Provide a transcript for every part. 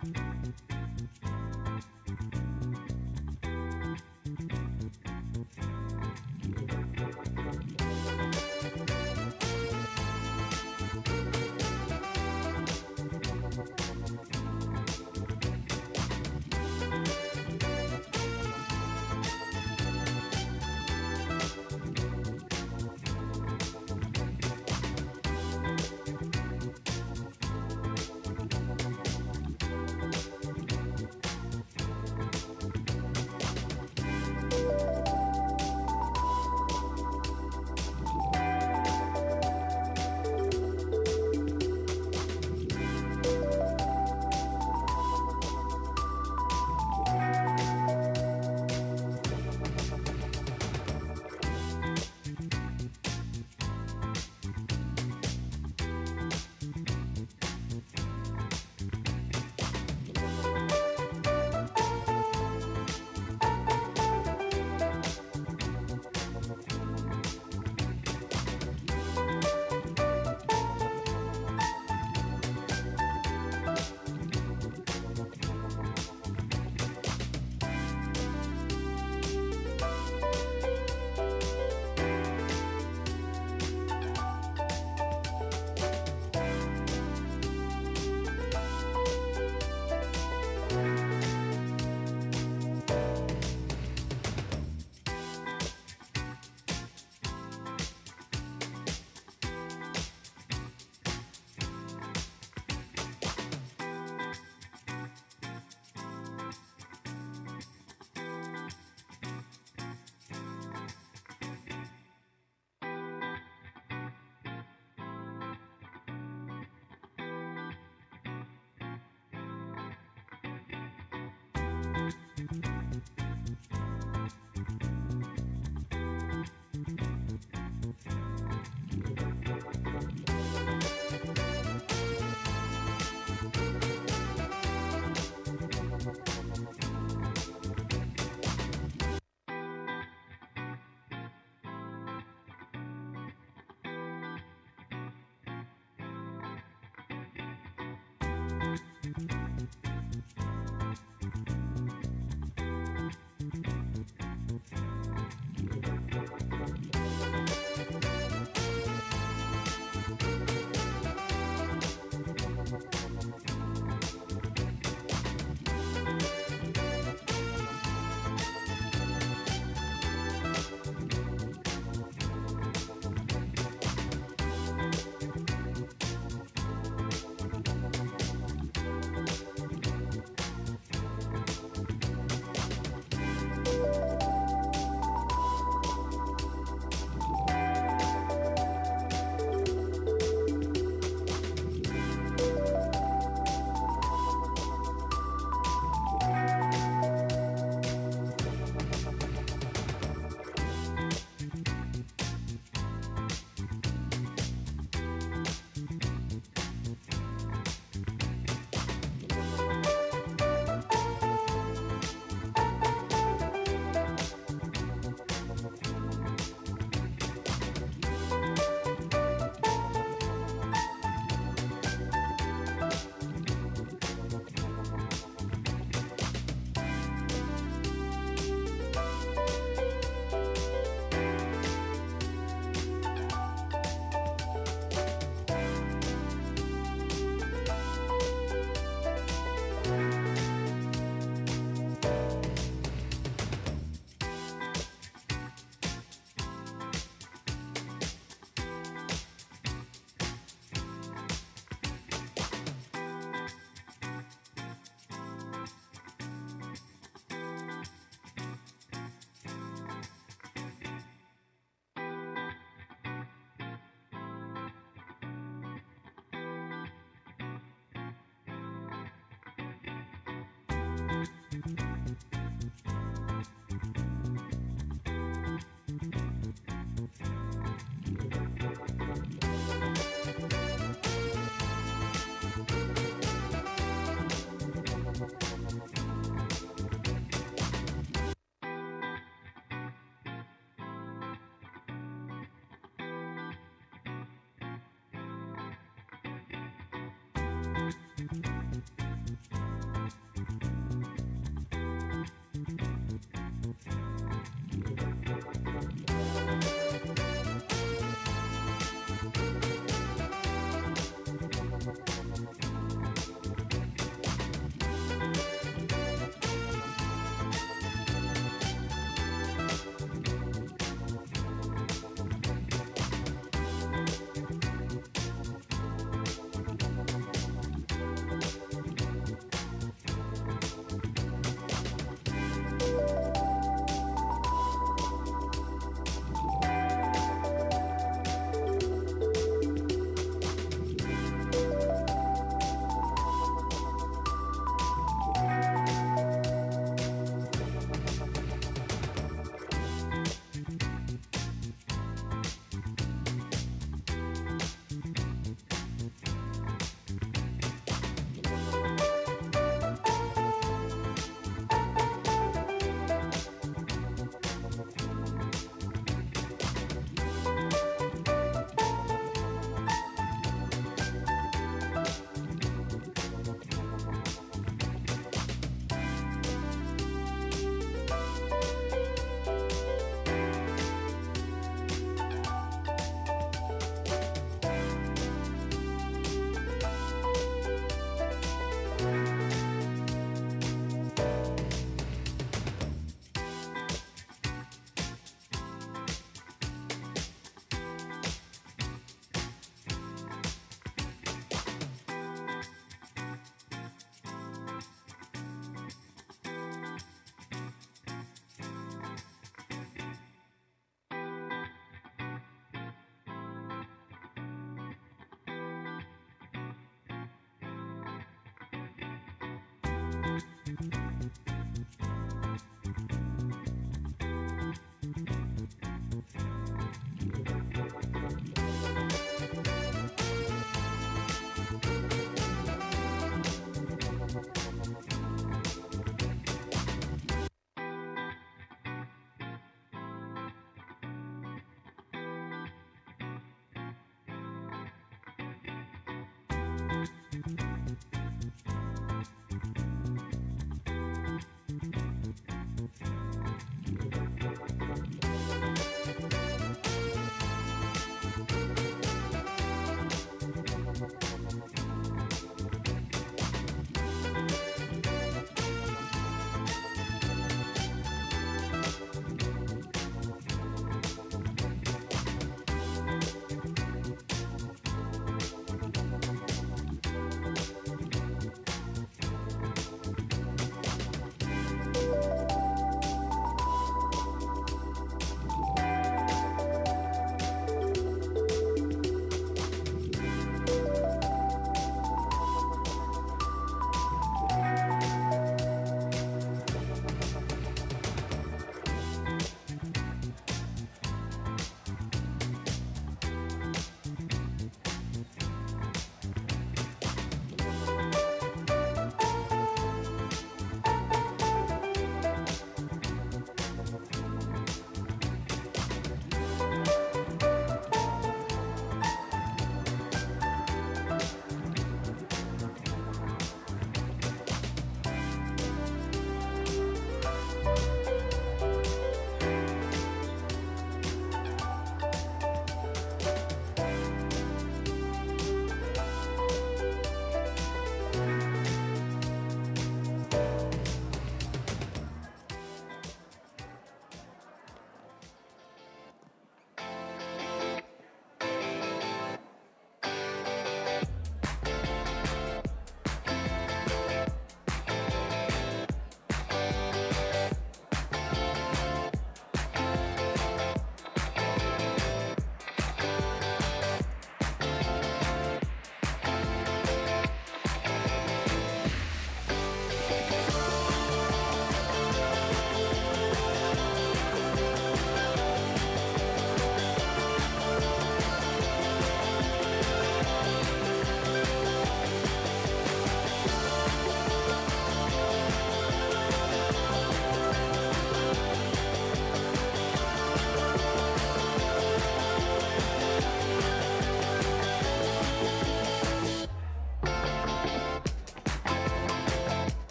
Thank you.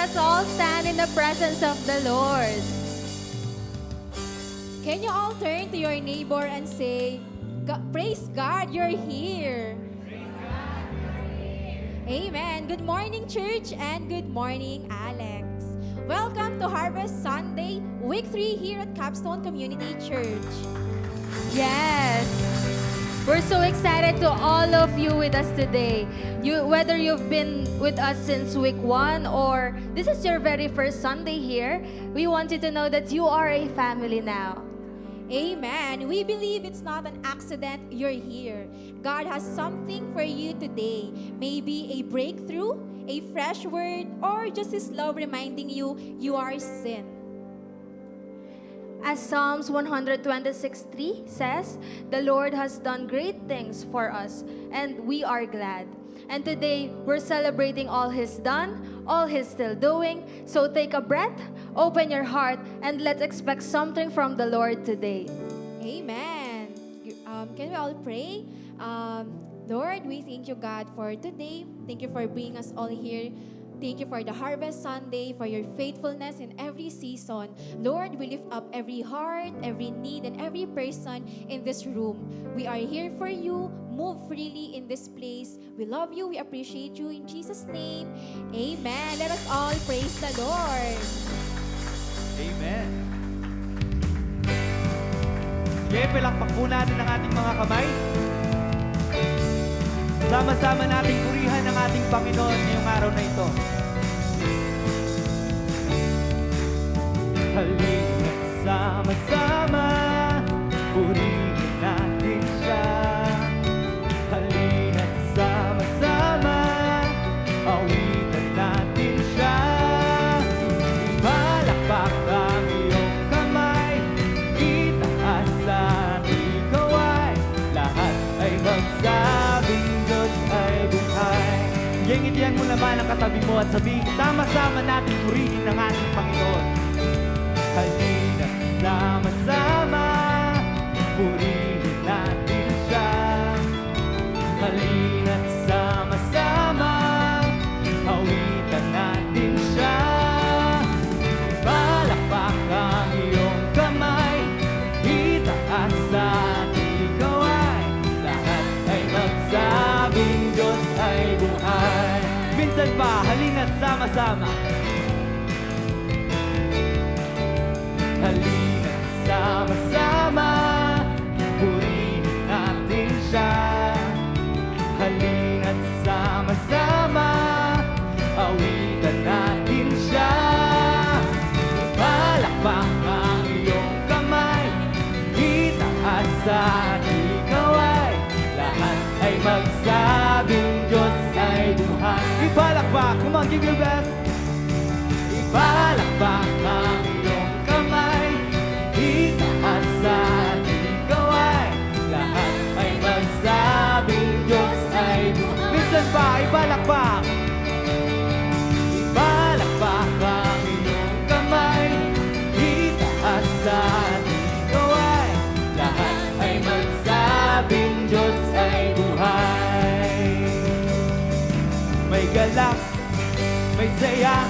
us all stand in the presence of the Lord. Can you all turn to your neighbor and say, Praise God, you're here. Amen. Good morning, church, and good morning, Alex. Welcome to Harvest Sunday, week 3 here at Capstone Community Church. Yes. We're so excited to all of you with us today. Whether you've been with us since week 1 or this is your very first Sunday here, we want you to know that you are a family now. Amen. We believe it's not an accident you're here. God has something for you today. Maybe a breakthrough, a fresh word, or just His love reminding you you are sin. As Psalms 126:3 says, the Lord has done great things for us, and we are glad. And today, we're celebrating all He's done, all He's still doing. So take a breath, open your heart, and let's expect something from the Lord today. Amen. Can we all pray? Lord, we thank you, God, for today. Thank you for bringing us all here. Thank you for the Harvest Sunday, for your faithfulness in every season. Lord, we lift up every heart, every need, and every person in this room. We are here for you. Move freely in this place. We love you. We appreciate you. In Jesus' name, amen. Let us all praise the Lord. Amen. Sige, palakpak po natin ang ating mga kamay. Sama-sama nating purihan ang ating Panginoon ngayong araw na ito. Halina't sama-sama, purihin natin siya. Halina't sama-sama, awitan natin siya. Palakpak ang iyong kamay, itaas at ikaw ay lahat ay magsabing Diyos ay buhay. Ngingitian mo naman ang katabi mo at sabihin, sama-sama natin purihin ang ating Panginoon. Halina't sama-sama, purihin natin siya. Halina't sama-sama, awitan natin siya. Palakpak ang iyong kamay, itaas at ikaw ay lahat ay magsabing Diyos ay buhay. Minsan pa, halina't sama-sama. Halina't sama-sama, purihin natin siya. Halina't sama-sama, awitan natin siya. Palakpak ang iyong kamay, itaas at ikaw ay lahat ay magsabing Diyos ay buhay. Ipalakpak, come on, give your best. Ipalakpak ang iyong kamay, itaas at ikaw ay lahat ay magsabing Diyos ay buhay. Minsan pa, ipalakpak. Ipalakpak ang iyong kamay, itaas at ikaw ay lahat ay magsabing Diyos ay buhay. May galak, may saya,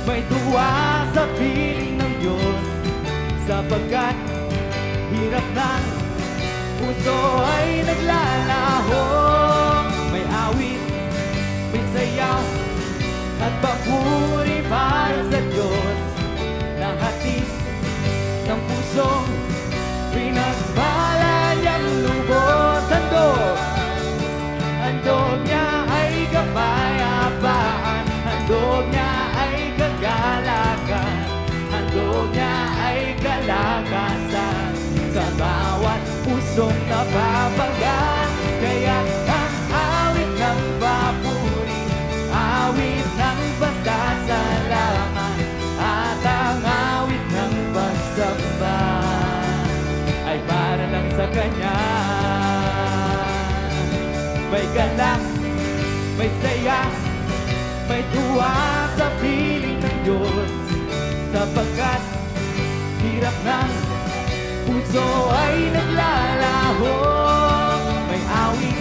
may tuwa sa piling ng Diyos, sapagkat hirap ng puso ay naglalaho. May awit, may sayaw, at papuri para sa Diyos. Lahatin ng puso, pinagpala niyang lubos. Handog niya ay kapayapaan, handog niya ay kagalakan, handog niya ay kalakasan sa bawat pusong napapagaan. Kaya ang awit ng papuri, awit ng pasasalamat, at ang awit ng pagsamba ay para lang sa Kanya. May galak, may saya, may tuwa sa piling ng Diyos, sapagkat hirap ng puso ay naglalaho. May awit,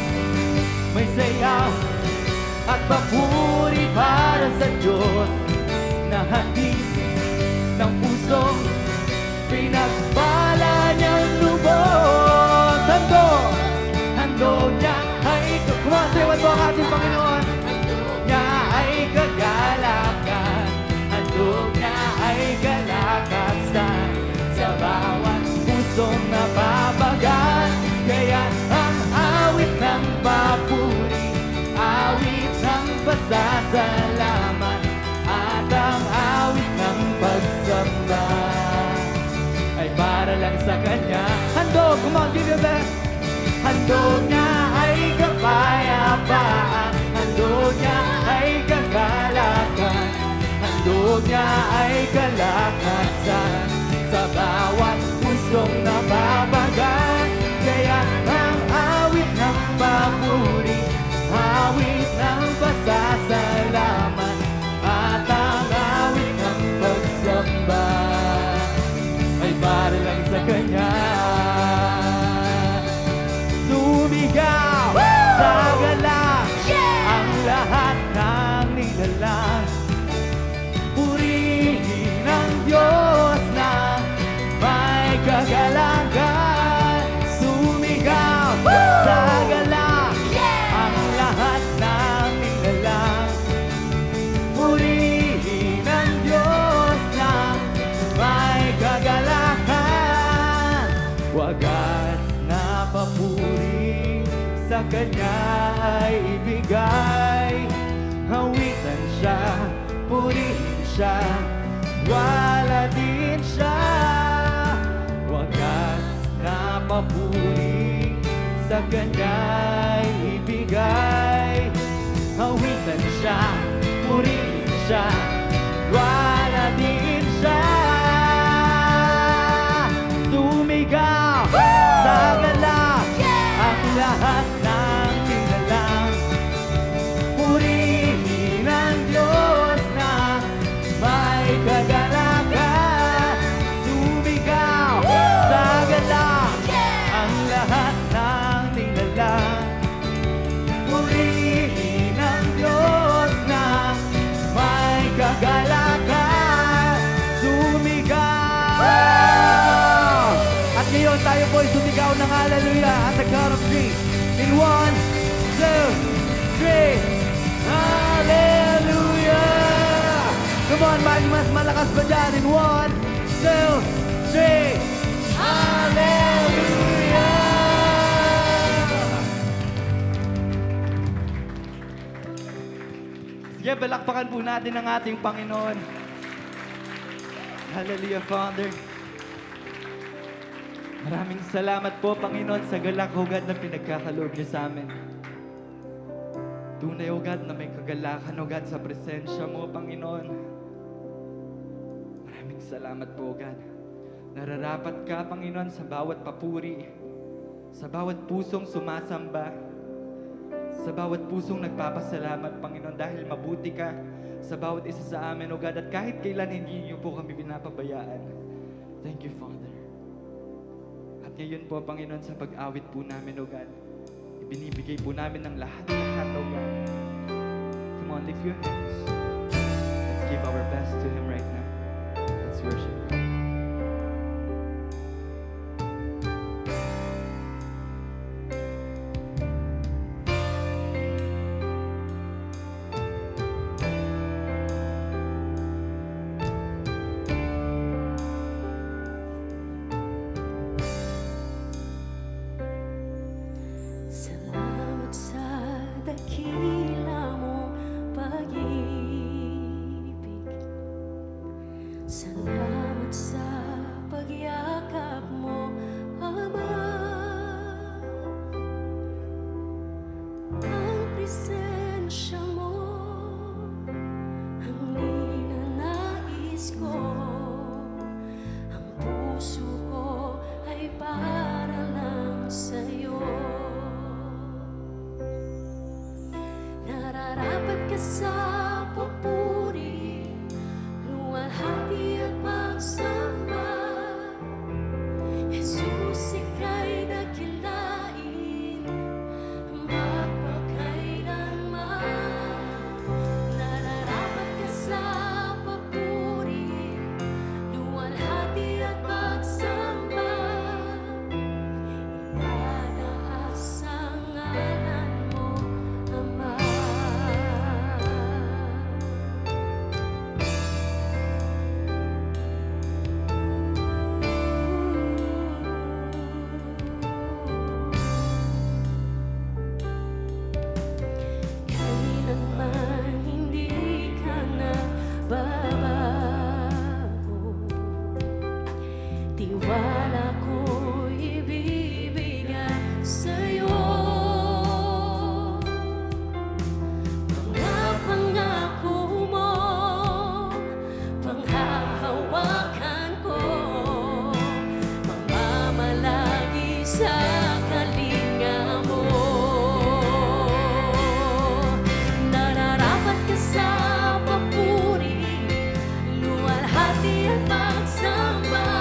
may sayaw, at papuri para sa Diyos, hinahanding ng pusong pinagbala niyang lubos. Handog niya ay kumasayawan mo ang ating Panginoon. Niya ay kagalakan, handog niya ay kalakasan sa bawat pusong nababagan. Kaya ang awit ng papuri, awit ng pasasalamat, at ang awit ng pagsamba ay para lang sa Kanya. Handog, come on, give your best. Handog niya ay kapayapaan, handog niya ay kagalakan, handog niya ay kalakasan sa bawat pusong nababagan. Kaya ang awit ng papuri, awit ng pasasalamat, at ang awit ng pagsamba ay para lang sa Kanya. Sumigaw sa galang ang lahat ng nilalang, purihin ang Diyos na may kagalakan. Sumigaw sa galang ang lahat ng nilalang, purihin ang Diyos na may kagalakan. Wagas na papuri sa Kanya ay ibigay, hawitan siya, purihin siya, wala din siya. Wagas na papuri sa Kanya ay ibigay, hawitan siya, purihin siya, wala din siya. Sumigaw sa galang ang lahat ng nilalang, purihin ang Diyos na may kagalakan. Sumigaw sa galang ang lahat ng nilalang, purihin ang Diyos na may kagalakan. Sumigaw! At ngayon tayo po'y sumigaw ng hallelujah at the count of 3. In 1, 2, 3, hallelujah! Come on, mas malakas pa dyan. In 1, 2, 3, hallelujah! Sige, balakpakan po natin ang ating Panginoon. Hallelujah, Father. Maraming salamat po, Panginoon, sa galak, O God, na pinagkakaloob niyo sa amin. Tunay, O God, na may kagalakan, O God, sa presensya mo, Panginoon. Maraming salamat po, O God. Nararapat ka, Panginoon, sa bawat papuri, sa bawat pusong sumasamba, sa bawat pusong nagpapasalamat, Panginoon, dahil mabuti ka sa bawat isa sa amin, O God, at kahit kailan hindi niyo po kami pinapabayaan. Thank you, Father. At ngayon po, Panginoon, sa pag-awit po namin, O God, ibinibigay po namin ng lahat-lahat, O God. Come on, lift your hands. Let's give our best to Him right now. Let's worship Him. Salamat sa dakila mong pag-ibig. Salamat sa pagyakap mo, Ama. Ang presensya mo ang ninanais ko. Ang puso ko ay para lang sa'yo. Nararapat ka sa papuri, luwalhati at pagsamba. Jesus, ika'y dakilain, mapagkailanman. Nararapat ka sa papuri, tiwala ko'y ibibigay sa'yo. Mga pangako mo, panghahawakan ko, mamamalagi sa kalinga mo. Nararapat ka sa papuri, luwalhati at pagsamba.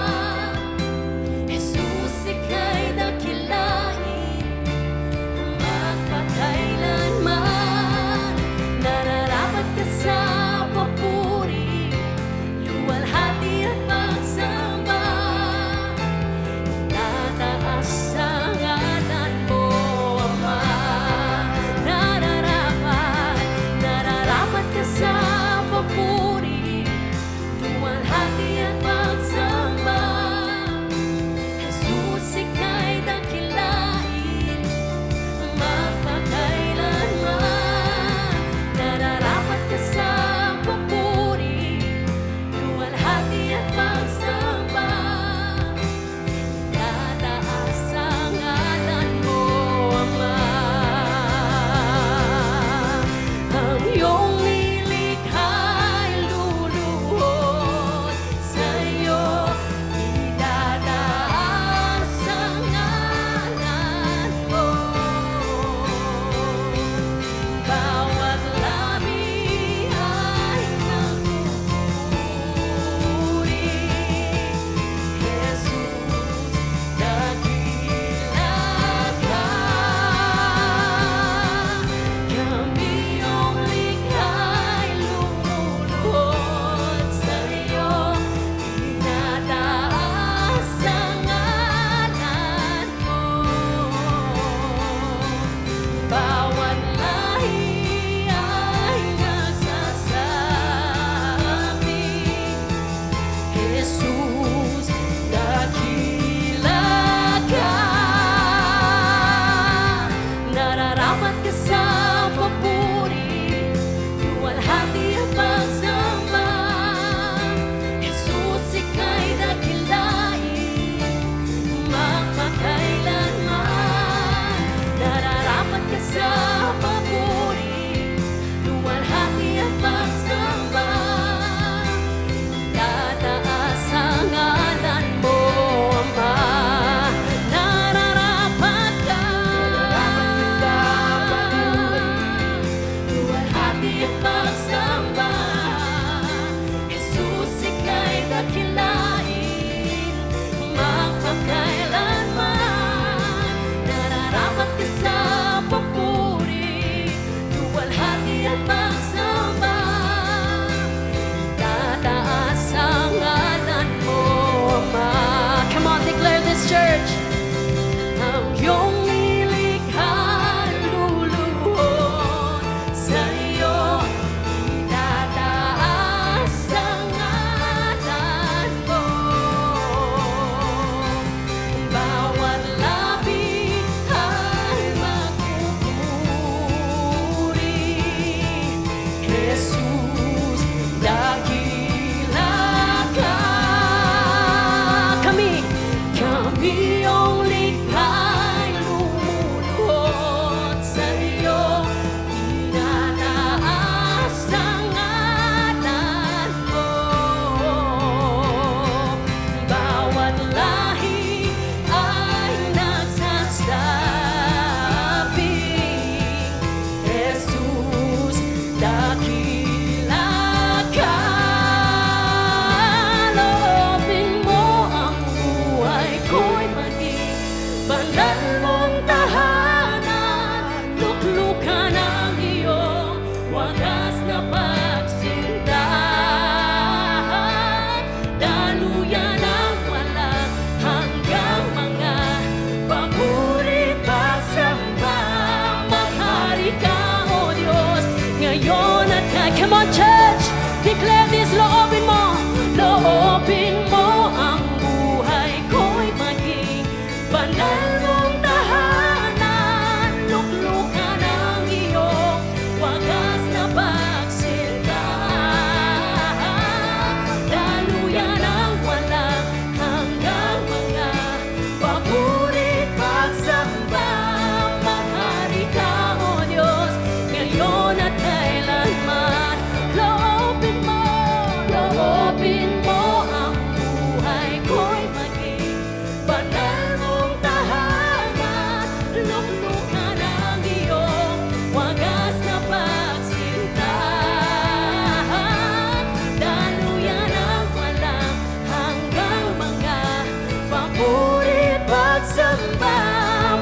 papuri, pagsamba,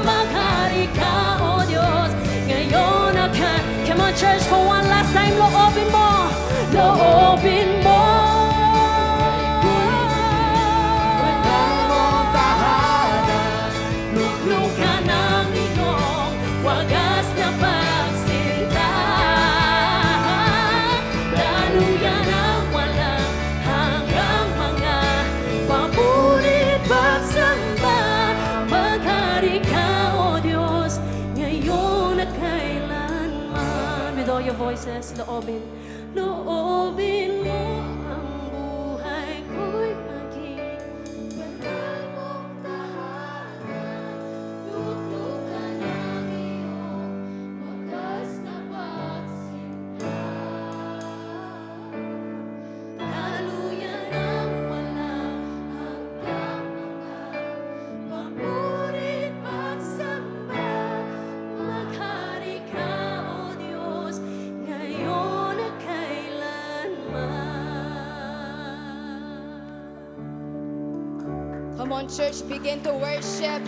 maghari ka, O Diyos. Ngayon akan, come on church, for one last time, loobin mo, loobin mo. Wala mong tahanan, Luklukan ang iyong wagas na pagsinta. Daluyan ang walang hanggang mga papuri, pagsamba. Maghari ka, O Diyos, ngayon at kailanman. With all your voices, loobin mo ang buhay ko'y maging wala mong tahanan. Luklukan ang iyong wagas na pagsinta. Daluyan ang walang hanggang mga papuri, pagsamba. Maghari ka, O Diyos, ngayon at kailanman. Come on, church, begin to worship.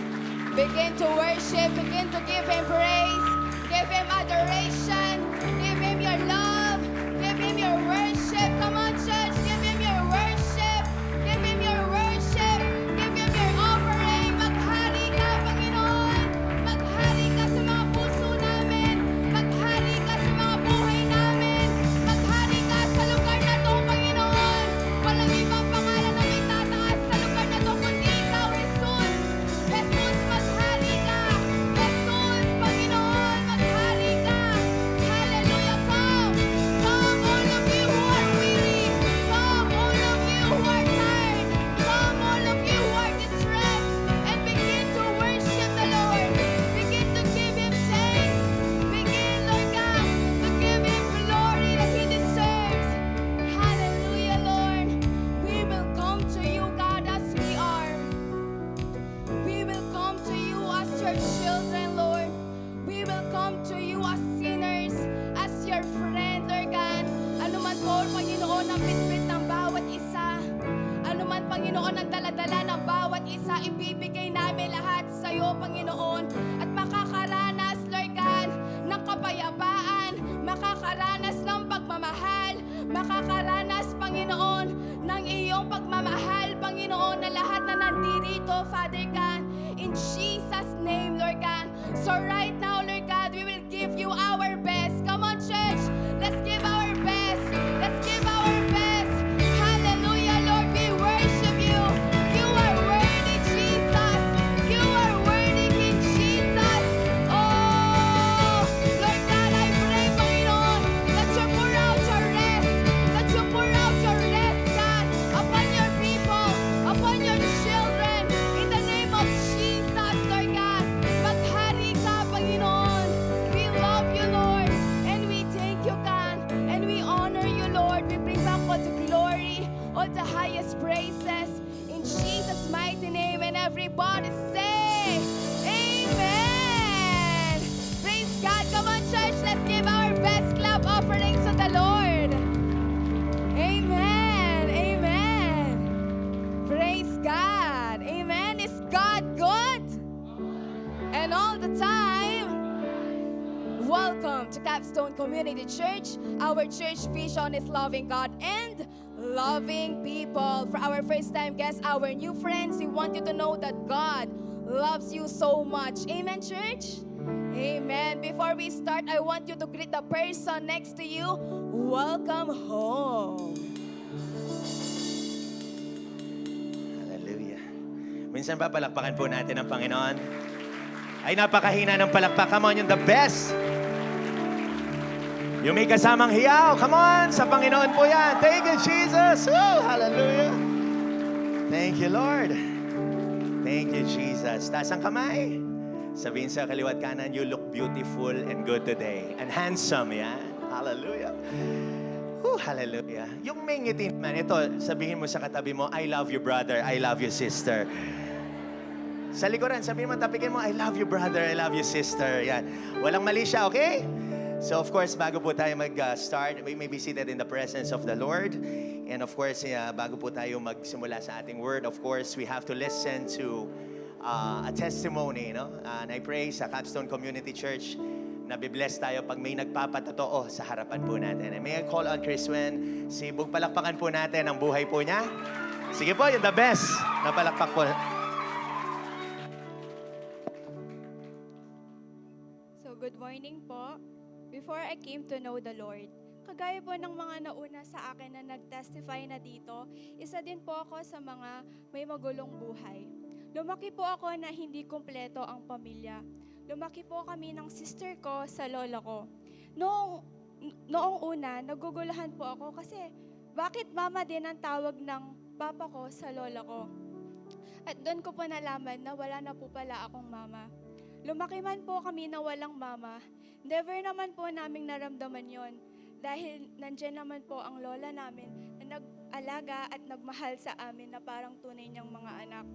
Begin to worship. Begin to give Him praise. Give Him adoration. Give Him your love. Give Him your worship. Come on, church, give Him your worship. Give Him your worship. Give Him your offering. Maghari ka, Panginoon. Maghari ka sa mga puso namin. Maghari ka sa mga buhay namin. Maghari ka sa lugar na to, Panginoon. Walang ibang pangalan na may tataas sa lugar na to kundi Ikaw, Jesus. Jesus, maghari ka. Jesus, Panginoon, maghari ka. Hallelujah. Come. Come, all of you who are weary. Come, all of you who are tired. Come, all of you who are distressed. And begin to worship the Lord. Begin to give Him thanks. Begin, Lord God, to give Him glory that He deserves. Hallelujah, Lord. We will come to you, God, as we are. We will come to you as your children, Lord. We will come to you as sinners, as your friend, Lord God. Ano man po, Panginoon, ang bitbit ng bawat isa. Ano man, Panginoon, ang daladala ng bawat isa, ibibigay namin lahat sa iyo, Panginoon. At makakaranas, Lord God, ng kapayapaan, makakaranas ng pagmamahal, makakaranas, Panginoon, ng iyong pagmamahal, Panginoon, na lahat na nandirito, Father God, in Jesus' name, Lord God. So right now, Lord God, we will give you our best. Come on, church, let's give our best. Let's give our best. Hallelujah, Lord, we worship you. You are worthy, Jesus. You are worthy, King Jesus. Oh, Lord God, I pray, Panginoon, that you pour out your rest. That you pour out your rest, God, upon your people, upon your children. In the name of Jesus, Lord God. Maghari ka, Panginoon. We love you, Lord. And we thank you, God. And we honor you, Lord. We bring back all the glory, all the highest praises. In Jesus' mighty name. And everybody say, Amen. Praise God. Come on, church. Let's give our best clap offerings to the Lord. Amen. Amen. Praise God. Amen. Is God good? And all the time. Welcome to Capstone Community Church. Our church vision is loving God and loving people. For our first time guests, our new friends, we want you to know that God loves you so much. Amen, church? Amen. Before we start, I want you to greet the person next to you. Welcome home. Hallelujah. Minsan ba palakpakan po natin ang Panginoon? Ay napakahina ng palakpak. Come on, yung the best. Yung may kasamang hiyaw. Come on, sa Panginoon po yan. Thank you, Jesus. Oh, hallelujah. Thank you, Lord. Thank you, Jesus. Taas ang kamay. Sabihin sa kaliwat kanan, you look beautiful and good today. And handsome, yan. Hallelujah. Oh, hallelujah. Yung may ngiti man, ito, sabihin mo sa katabi mo, I love you, brother. I love you, sister. Sa likuran, sabihin mo, tapikin mo, I love you, brother. I love you, sister. Yan. Walang mali siya, okay? So, of course, bago po tayo mag-start, we may be seated in the presence of the Lord. And of course, bago po tayo magsimula sa ating word, of course, we have to listen to a testimony, no? And I pray sa Capstone Community Church na bibless tayo pag may nagpapatotoo sa harapan po natin. And may I call on Chris Wen, sibog palakpakan po natin ang buhay po niya. Sige po, yung the best na palakpak po. So, good morning po. Before I came to know the Lord, kagaya po ng mga nauna sa akin na nag-testify na dito, isa din po ako sa mga may magulong buhay. Lumaki po ako na hindi kumpleto ang pamilya. Lumaki po kami ng sister ko sa lola ko. Noong una, nagugulahan po ako kasi bakit mama din ang tawag ng papa ko sa lola ko? At doon ko po nalaman na wala na po pala akong mama. Lumaki man po kami na walang mama, never naman po naming naramdaman yon. Dahil nandyan naman po ang lola namin na nag-alaga at nagmahal sa amin na parang tunay niyang mga anak.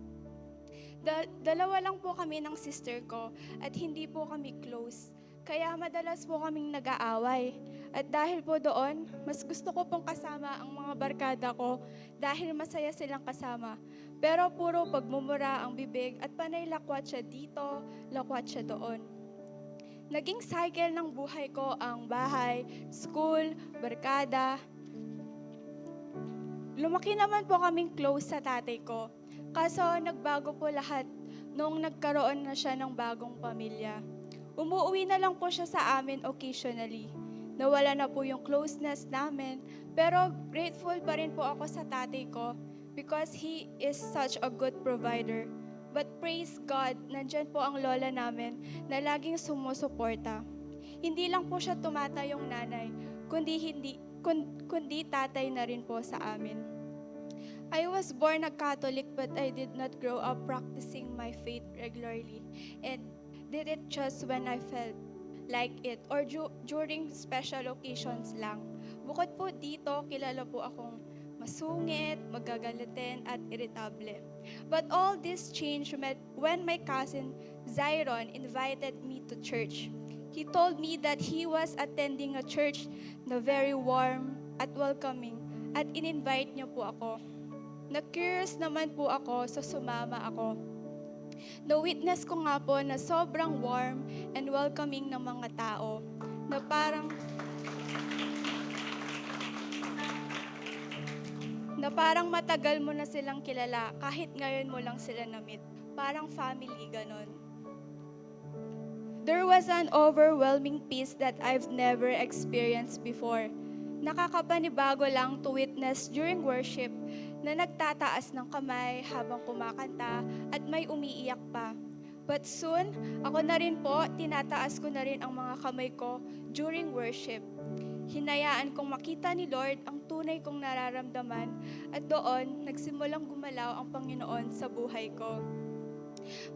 Dalawa lang po kami ng sister ko at hindi po kami close. Kaya madalas po kaming nag-aaway. At dahil po doon, mas gusto ko pong kasama ang mga barkada ko dahil masaya silang kasama. Pero puro pagmumura ang bibig at panay lakwat siya dito, lakwat siya doon. Naging cycle ng buhay ko ang bahay, school, barkada. Lumaki naman po kaming close sa tatay ko. Kaso nagbago po lahat noong nagkaroon na siya ng bagong pamilya. Umuwi na lang po siya sa amin occasionally. Nawala na po yung closeness namin. Pero grateful pa rin po ako sa tatay ko because he is such a good provider. But praise God, nandyan po ang lola namin na laging sumusuporta. Hindi lang po siya tumatayong nanay, kundi tatay na rin po sa amin. I was born a Catholic but I did not grow up practicing my faith regularly and did it just when I felt like it or during special occasions lang. Bukod po dito, kilala po akong masungit, magagalitin, at irritable. But all this changed when my cousin Zyron invited me to church. He told me that he was attending a church na very warm at welcoming at in-invite niya po ako. Na-curious naman po ako, so sumama ako. Na-witness ko nga po na sobrang warm and welcoming ng mga tao na parang matagal mo na silang kilala kahit ngayon mo lang sila na-meet. Parang family, ganon. There was an overwhelming peace that I've never experienced before. Nakakapanibago lang to witness during worship na nagtataas ng kamay habang kumakanta at may umiiyak pa. But soon, ako na rin po, tinataas ko na rin ang mga kamay ko during worship. Hinayaan kong makita ni Lord ang tunay kong nararamdaman at doon nagsimulang gumalaw ang Panginoon sa buhay ko.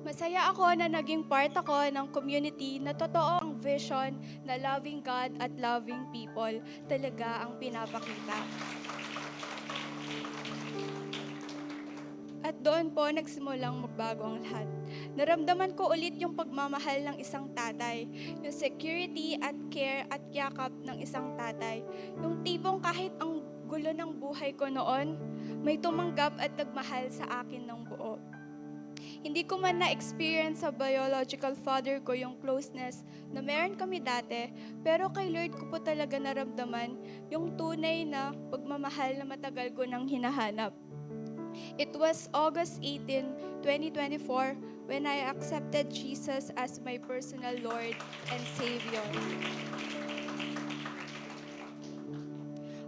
Masaya ako na naging part ako ng community na totoo ang vision na loving God at loving people talaga ang pinapakita. At doon po nagsimulang magbago ang lahat. Naramdaman ko ulit yung pagmamahal ng isang tatay, yung security at care at yakap ng isang tatay. Yung tipong kahit ang gulo ng buhay ko noon, may tumanggap at nagmahal sa akin ng buo. Hindi ko man na-experience sa biological father ko yung closeness na meron kami dati, pero kay Lord ko po talaga naramdaman yung tunay na pagmamahal na matagal ko nang hinahanap. It was August 18, 2024 when I accepted Jesus as my personal Lord and Savior.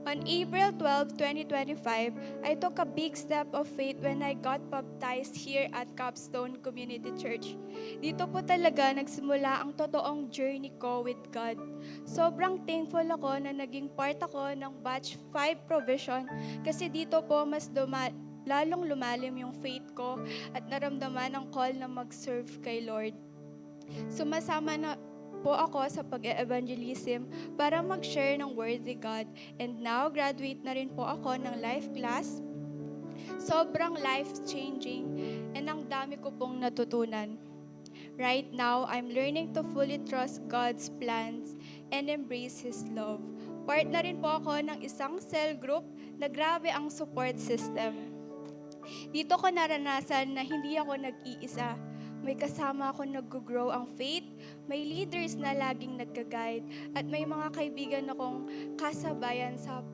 On April 12, 2025, I took a big step of faith when I got baptized here at Capstone Community Church. Dito po talaga nagsimula ang totoong journey ko with God. Sobrang thankful ako na naging part ako ng Batch 5 Provision kasi dito po mas lalong lumalim yung faith ko at naramdaman ang call na mag-serve kay Lord. Sumasama na po ako sa pag-evangelism para mag-share ng word ni God. And now, graduate na rin po ako ng life class. Sobrang life-changing and ang dami ko pong natutunan. Right now, I'm learning to fully trust God's plans and embrace His love. Part na rin po ako ng isang cell group na grabe ang support system. Dito ko naranasan na hindi ako nag-iisa. May kasama ako nag-grow ang faith, may leaders na laging nagka-guide, at may mga kaibigan akong kasabayan sa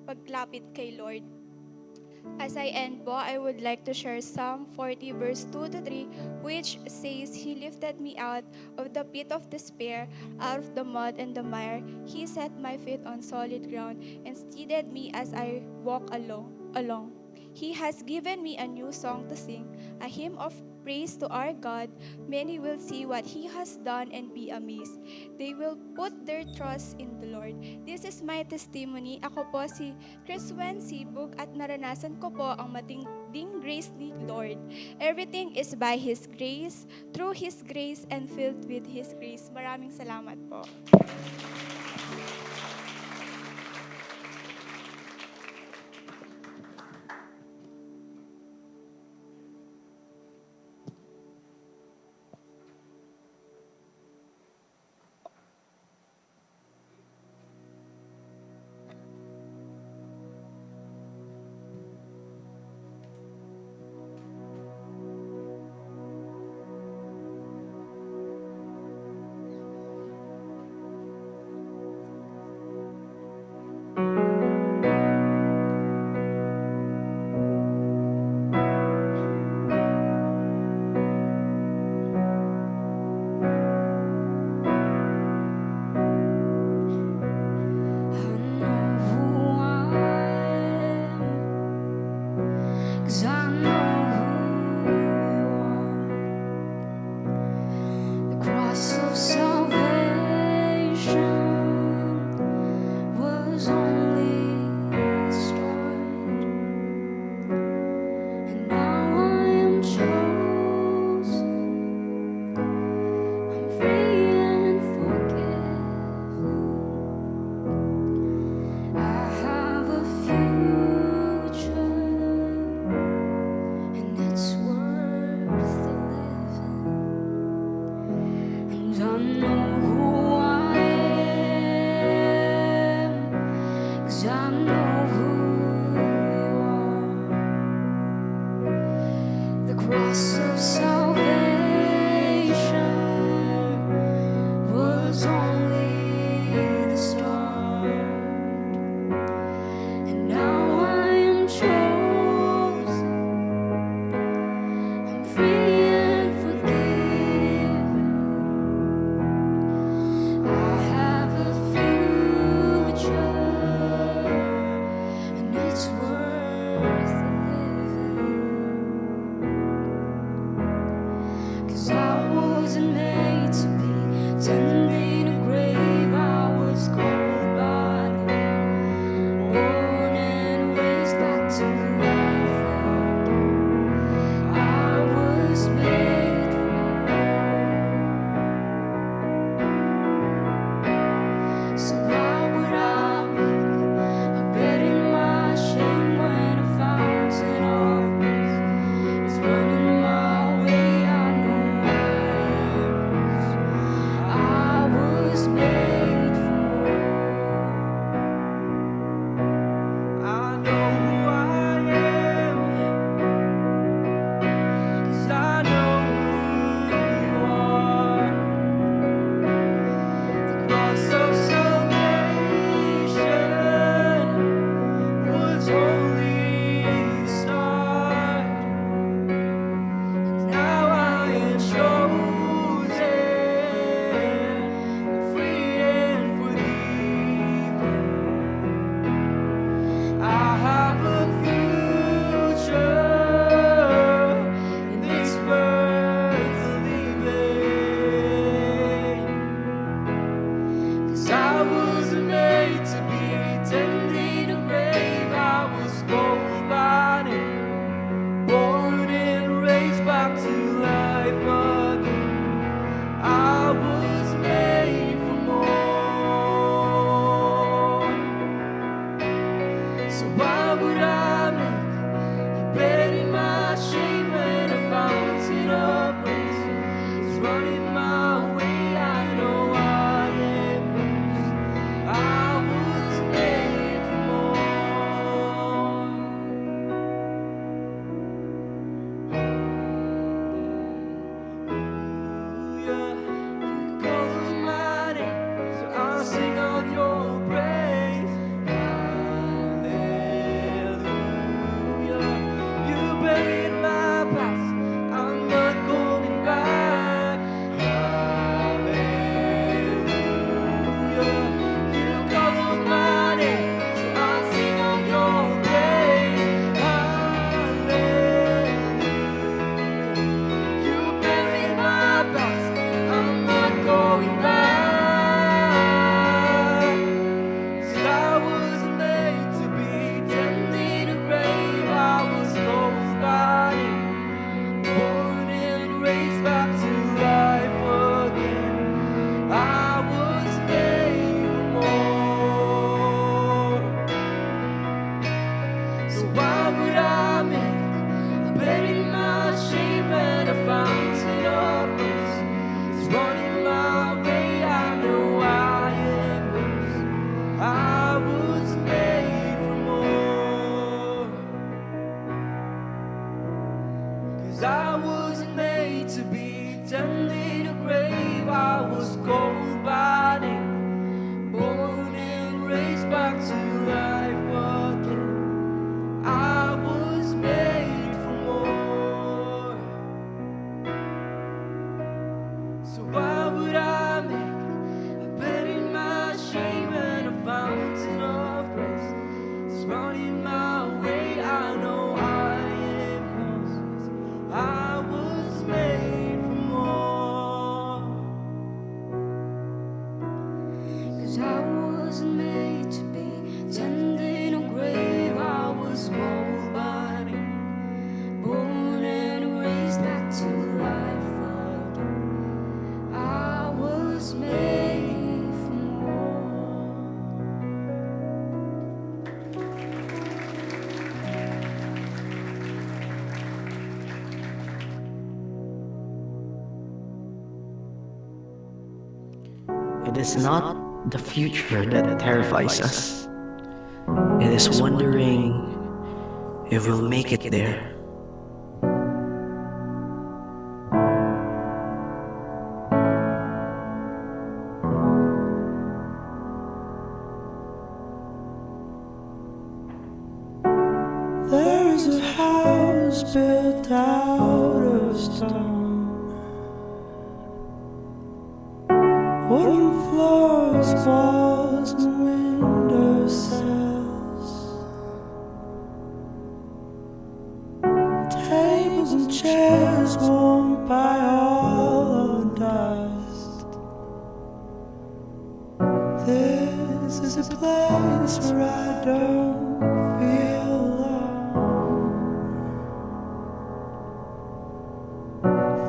paglapit kay Lord. As I end po, I would like to share Psalm 40 verse 2 to 3, which says, He lifted me out of the pit of despair, out of the mud and the mire. He set my feet on solid ground and steadied me as I walk along. He has given me a new song to sing, a hymn of praise to our God. Many will see what He has done and be amazed. They will put their trust in the Lord. This is my testimony. Ako po si Chriswen Sibug at naranasan ko po ang matinding grace ni Lord. Everything is by His grace, through His grace, and filled with His grace. Maraming salamat po. I wasn't made to be tended in a grave. I was cold by name, born and raised back to life again. I was made for more. So why would I make a bed in my shame and a fountain of grace surrounding my way? I know I am yours. I was made for more. 'Cause I wasn't made to be tended in a grave. I was cold by name, born and raised back to life again. I was made for more. It is not the future that terrifies us. It is wondering if we'll make it there. There is a house built out of stone, wooden floors, walls, and window sills, tables and chairs warmed by all the dust. This is a place where I don't feel alone.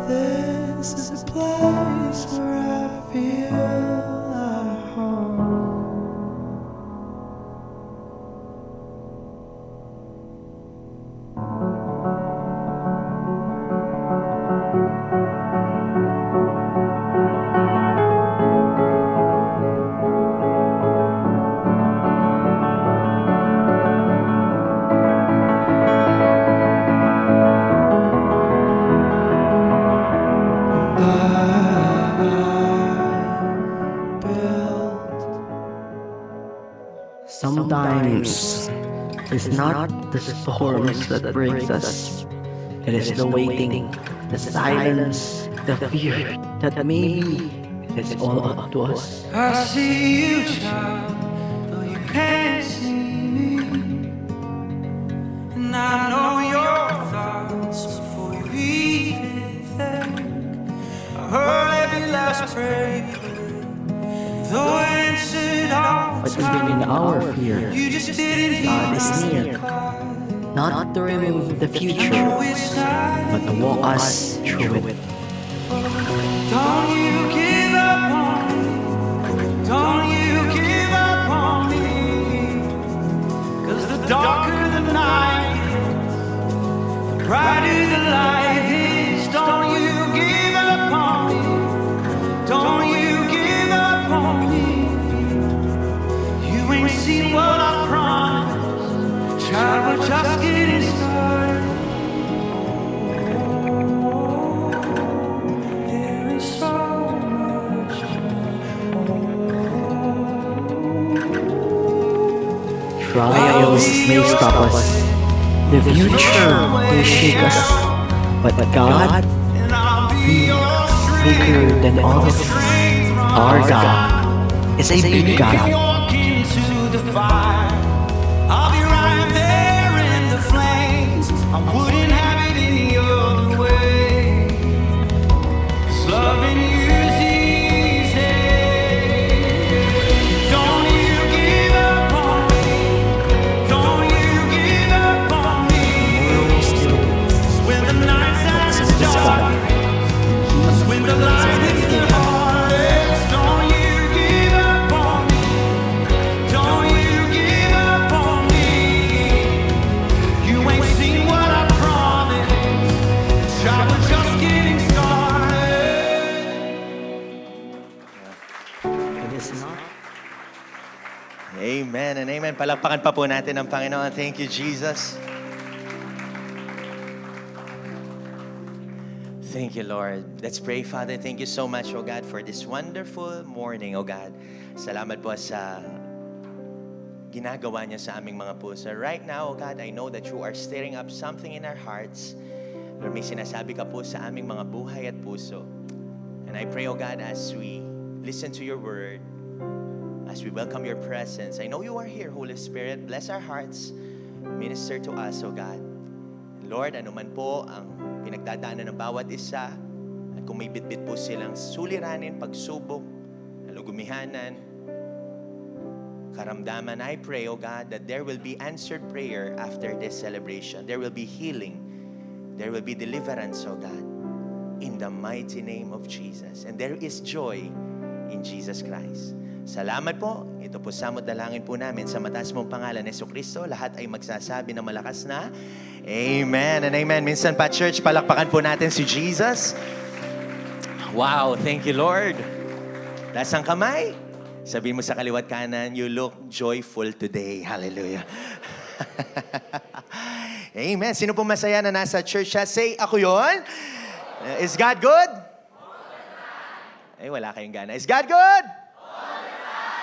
This is a place where I feel at home. Sometimes it's not the storms that brings us. It is the waiting, the silence, the fear that maybe it's all up to us. I see you, child, though you can't see me. And I know your thoughts before you even think. I heard every last prayer, though I answered all But even in our fear, you just didn't God is hear. near, not to remove the future, but to walk us through it. Don't you give up on me. Don't you give up on me. 'Cause the darker the night is, the brighter the light is. Don't you give up on me. Don't you give up on me. You ain't seen what I promised. Child, we're just getting started. There is so much. Trials may stop us, the future may shake us, but God, And I'll be your bigger than all of us, our God is a big If you God. walk into the fire, I'll be right there in the flames. I wouldn't have it any other way. 'Cause loving you's easy. Don't you give up on me. Don't you give up on me. 'Cause when the nights are dark, that's when the light hits the hardest. Don't you give up on me. Don't you give up on me. You ain't seen what I promised. Child, we're just getting started. It is not Amen and amen. Palakpakan pa po natin ang Panginoon. Thank you, Jesus. Thank you, Lord. Let's pray, Father. Thank you so much, oh God, for this wonderful morning, oh God. Salamat po sa ginagawa niya sa aming mga puso. Right now, oh God, I know that you are stirring up something in our hearts. Lord, may sinasabi ka po sa aming mga buhay at puso. And I pray, oh God, as we listen to your word, as we welcome your presence, I know you are here, Holy Spirit. Bless our hearts. Minister to us, oh God. Lord, anuman po ang pinagdadaanan ng bawat isa, at kung may bitbit po silang suliranin, pagsubok, nalugumihanan, karamdaman, I pray, oh God, that there will be answered prayer after this celebration. There will be healing. There will be deliverance, oh God, in the mighty name of Jesus. And there is joy in Jesus Christ. Salamat po. Ito po samot dalangin po namin sa mataas mong pangalan, Jesucristo. Lahat ay magsasabi na malakas na, Amen and Amen. Minsan pa, church, palakpakan po natin si Jesus. Wow, thank you, Lord. Taas ang kamay. Sabihin mo sa kaliwat kanan, you look joyful today. Hallelujah. Amen. Sino po masaya na nasa church siya? Say, ako yon. Is God good? Ay, wala kayong gana. Is God good?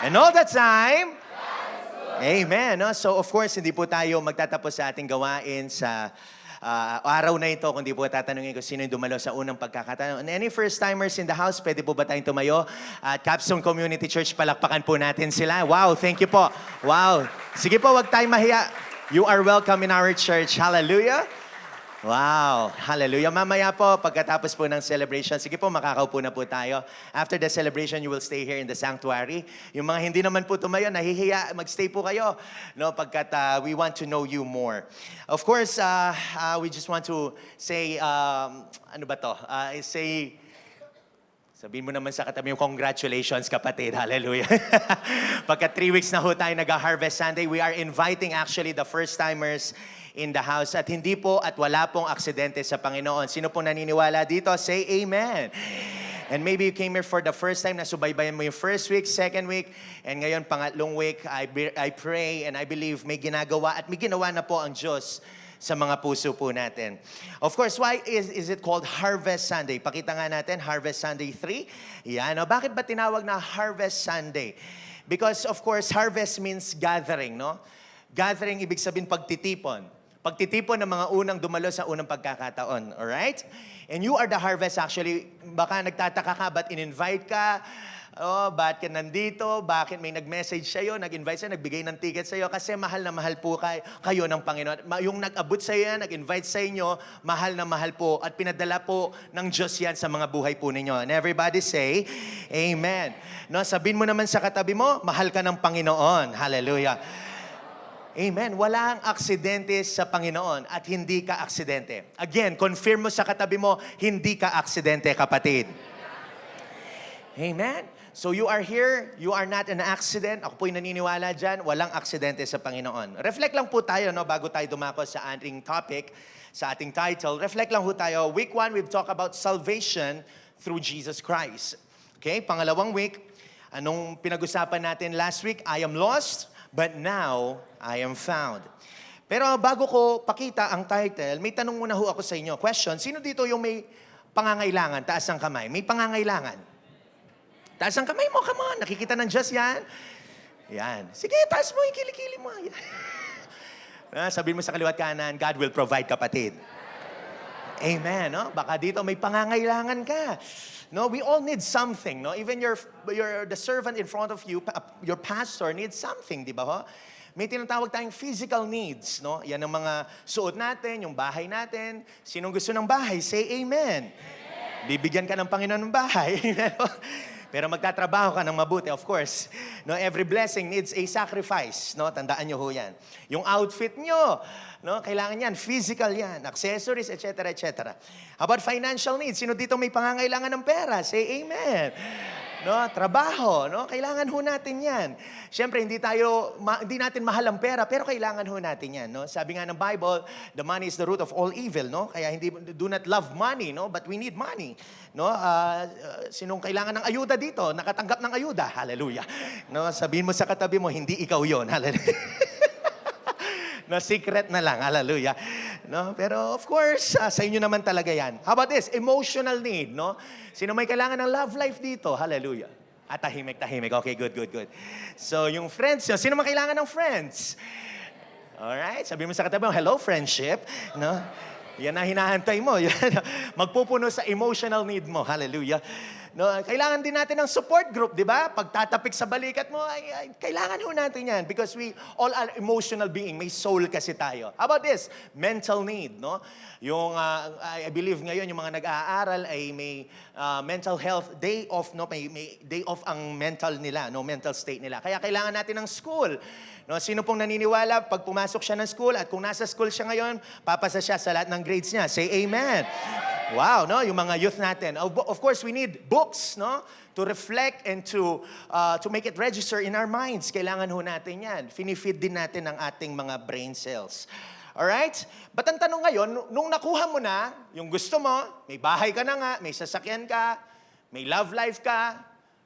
And all the time, Amen. No? So of course, hindi po tayo magtatapos sa ating gawain sa araw na ito, kundi po tatanungin ko sino yung dumalo sa unang pagkakataon. And any first-timers in the house, pwede po ba tayong tumayo? At Capstone Community Church, palakpakan po natin sila. Wow, thank you po. Wow. Sige po, wag tayong mahiya. You are welcome in our church. Hallelujah. Wow! Hallelujah. Mamaya po, pagkatapos po ng celebration, sige po, makakaupo na po tayo. After the celebration, you will stay here in the sanctuary. Yung mga hindi naman po tumayo, nahihiya, magstay po kayo. No, pagkat we want to know you more. Of course, we just want to say, ano ba to? Sabihin mo naman sa katabi mo, congratulations kapatid. Hallelujah. Pagka 3 weeks na ho tayo nag-Harvest Sunday, we are inviting actually the first-timers in the house. At hindi po at wala pong aksidente sa Panginoon. Sino po naniniwala dito? Say Amen. And maybe you came here for the first time, nasubaybayan mo yung first week, second week, and ngayon pangatlong week, I pray and I believe may ginagawa at may ginawa na po ang Diyos sa mga puso po natin. Of course, why is it called Harvest Sunday? Pakita nga natin, Harvest Sunday 3. Yan, no? Bakit ba tinawag na Harvest Sunday? Because of course, harvest means gathering, no? Gathering, ibig sabihin pagtitipon. Pagtitipon ng mga unang dumalo sa unang pagkakataon. Alright? And you are the harvest actually. Baka nagtataka ka, ba't in-invite ka? Oh, ba't ka nandito? Bakit may nag-message sa'yo, nag-invite sa'yo, nagbigay ng ticket sa'yo? Kasi mahal na mahal po kayo ng Panginoon. Yung nag-abot sa'yo yan, nag-invite sa inyo, mahal na mahal po. At pinadala po ng Diyos yan sa mga buhay po ninyo. And everybody say, Amen. No, sabihin mo naman sa katabi mo, mahal ka ng Panginoon. Hallelujah. Amen. Walang aksidente sa Panginoon at hindi ka aksidente. Again, confirm mo sa katabi mo, hindi ka aksidente, kapatid. Amen. So you are here, you are not an accident. Ako po'y naniniwala dyan, walang aksidente sa Panginoon. Reflect lang po tayo, no, bago tayo dumako sa ating topic, sa ating title. Reflect lang po tayo. Week 1, we've talked about salvation through Jesus Christ. Okay, pangalawang week, anong pinag-usapan natin last week? I am lost, but now I am found. Pero bago ko pakita ang title, may tanong muna ho ako sa inyo. Question, sino dito yung may pangangailangan? Taas ang kamay. May pangangailangan? Taas ang kamay mo, come on. Nakikita ng Diyos yan. Yan. Sige, taas mo yung kilikili mo. Sabihin mo sa kaliwat kanan, God will provide, kapatid. Amen. No? Baka dito may pangangailangan ka. No, we all need something. No, even the servant in front of you, your pastor needs something, di ba ho? May tinatawag tayong physical needs. No, yan ang mga suot natin, yung bahay natin. Sinong gusto ng bahay? Say Amen. Bibigyan ka ng Panginoon ng bahay. Pero magtatrabaho ka ng mabuti, of course. No, every blessing needs a sacrifice. No, tandaan nyo ho yan. Yung outfit nyo, no, kailangan yan. Physical yan. Accessories, etc., etc. How about financial needs? Sino dito may pangangailangan ng pera? Say Amen. No, trabaho, no? Kailangan ho natin 'yan. Siyempre hindi natin mahal ang pera, pero kailangan ho natin 'yan, no? Sabi nga ng Bible, the money is the root of all evil, no? Kaya do not love money, no? But we need money, no? Sinong kailangan ng ayuda dito? Nakatanggap ng ayuda. Hallelujah. No, sabihin mo sa katabi mo, hindi ikaw 'yon. Hallelujah. No, secret na lang. Hallelujah. No, pero of course, sa inyo naman talaga yan. How about this? Emotional need, no? Sino may kailangan ng love life dito? Hallelujah. Tahimik. Okay, good. So, yung friends, sino may kailangan ng friends? Alright, sabi mo sa katabi mo, hello, friendship. No? Yan na hinahantay mo. Magpupuno sa emotional need mo. Hallelujah. No, kailangan din natin ng support group, di ba? Pag tatapik sa balikat mo, kailangan ho natin yan because we all are emotional being. May soul kasi tayo. How about this? Mental need, no? Yung, I believe ngayon, yung mga nag-aaral ay may mental health day off, no? May day off ang mental nila, no? Mental state nila. Kaya kailangan natin ng school. No, sino pong naniniwala pag pumasok siya ng school at kung nasa school siya ngayon, papasa siya sa lahat ng grades niya. Say amen. Wow, no, yung mga youth natin. Of course, we need books, no, to reflect and to make it register in our minds. Kailangan ho natin 'yan. Finifeed din natin ang ating mga brain cells. Alright? But ang tanong ngayon, nung nakuha mo na, yung gusto mo, may bahay ka na nga, may sasakyan ka, may love life ka,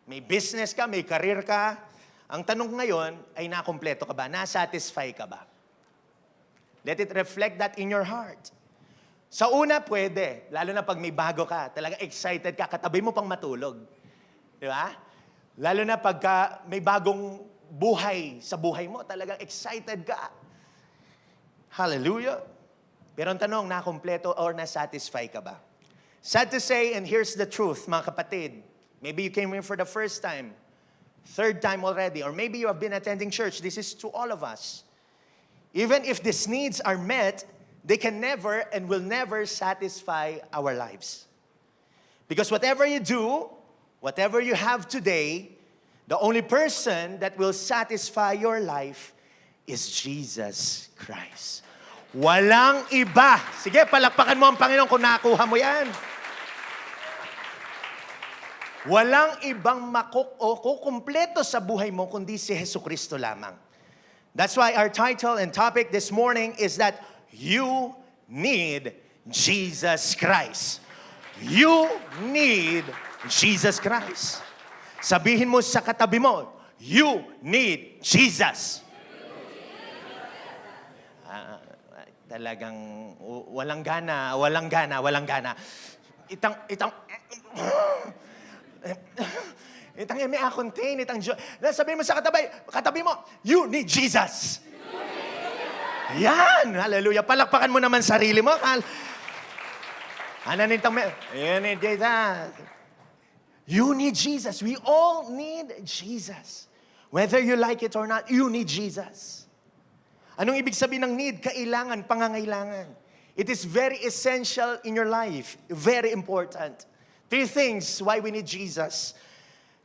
may business ka, may career ka, ang tanong ngayon ay nakumpleto ka ba? Na-satisfy ka ba? Let it reflect that in your heart. Sa una, pwede. Lalo na pag may bago ka, talaga excited ka, katabi mo pang matulog. Di ba? Lalo na pagka may bagong buhay sa buhay mo, talagang excited ka. Hallelujah. Pero ang tanong, nakumpleto or na-satisfy ka ba? Sad to say, and here's the truth, mga kapatid. Maybe you came here for the first time, third time already, or maybe you have been attending church. This is to all of us. Even if these needs are met, they can never and will never satisfy our lives. Because whatever you do, whatever you have today, the only person that will satisfy your life is Jesus Christ. Walang iba. Sige, palakpakan mo ang Panginoon kung nakuha mo yan. Walang ibang kukumpleto sa buhay mo kundi si Jesucristo lamang. That's why our title and topic this morning is that you need Jesus Christ. You need Jesus Christ. Sabihin mo sa katabi mo, you need Jesus. Talagang walang gana. Itang may contain, itang sabihin mo sa katabi mo, you need Jesus. Yan, hallelujah. Palakpakan mo naman sarili mo. You need Jesus. We all need Jesus. Whether you like it or not, you need Jesus. Anong ibig sabihin ng need? Kailangan, pangangailangan. It is very essential in your life. Very important. 3 things why we need Jesus.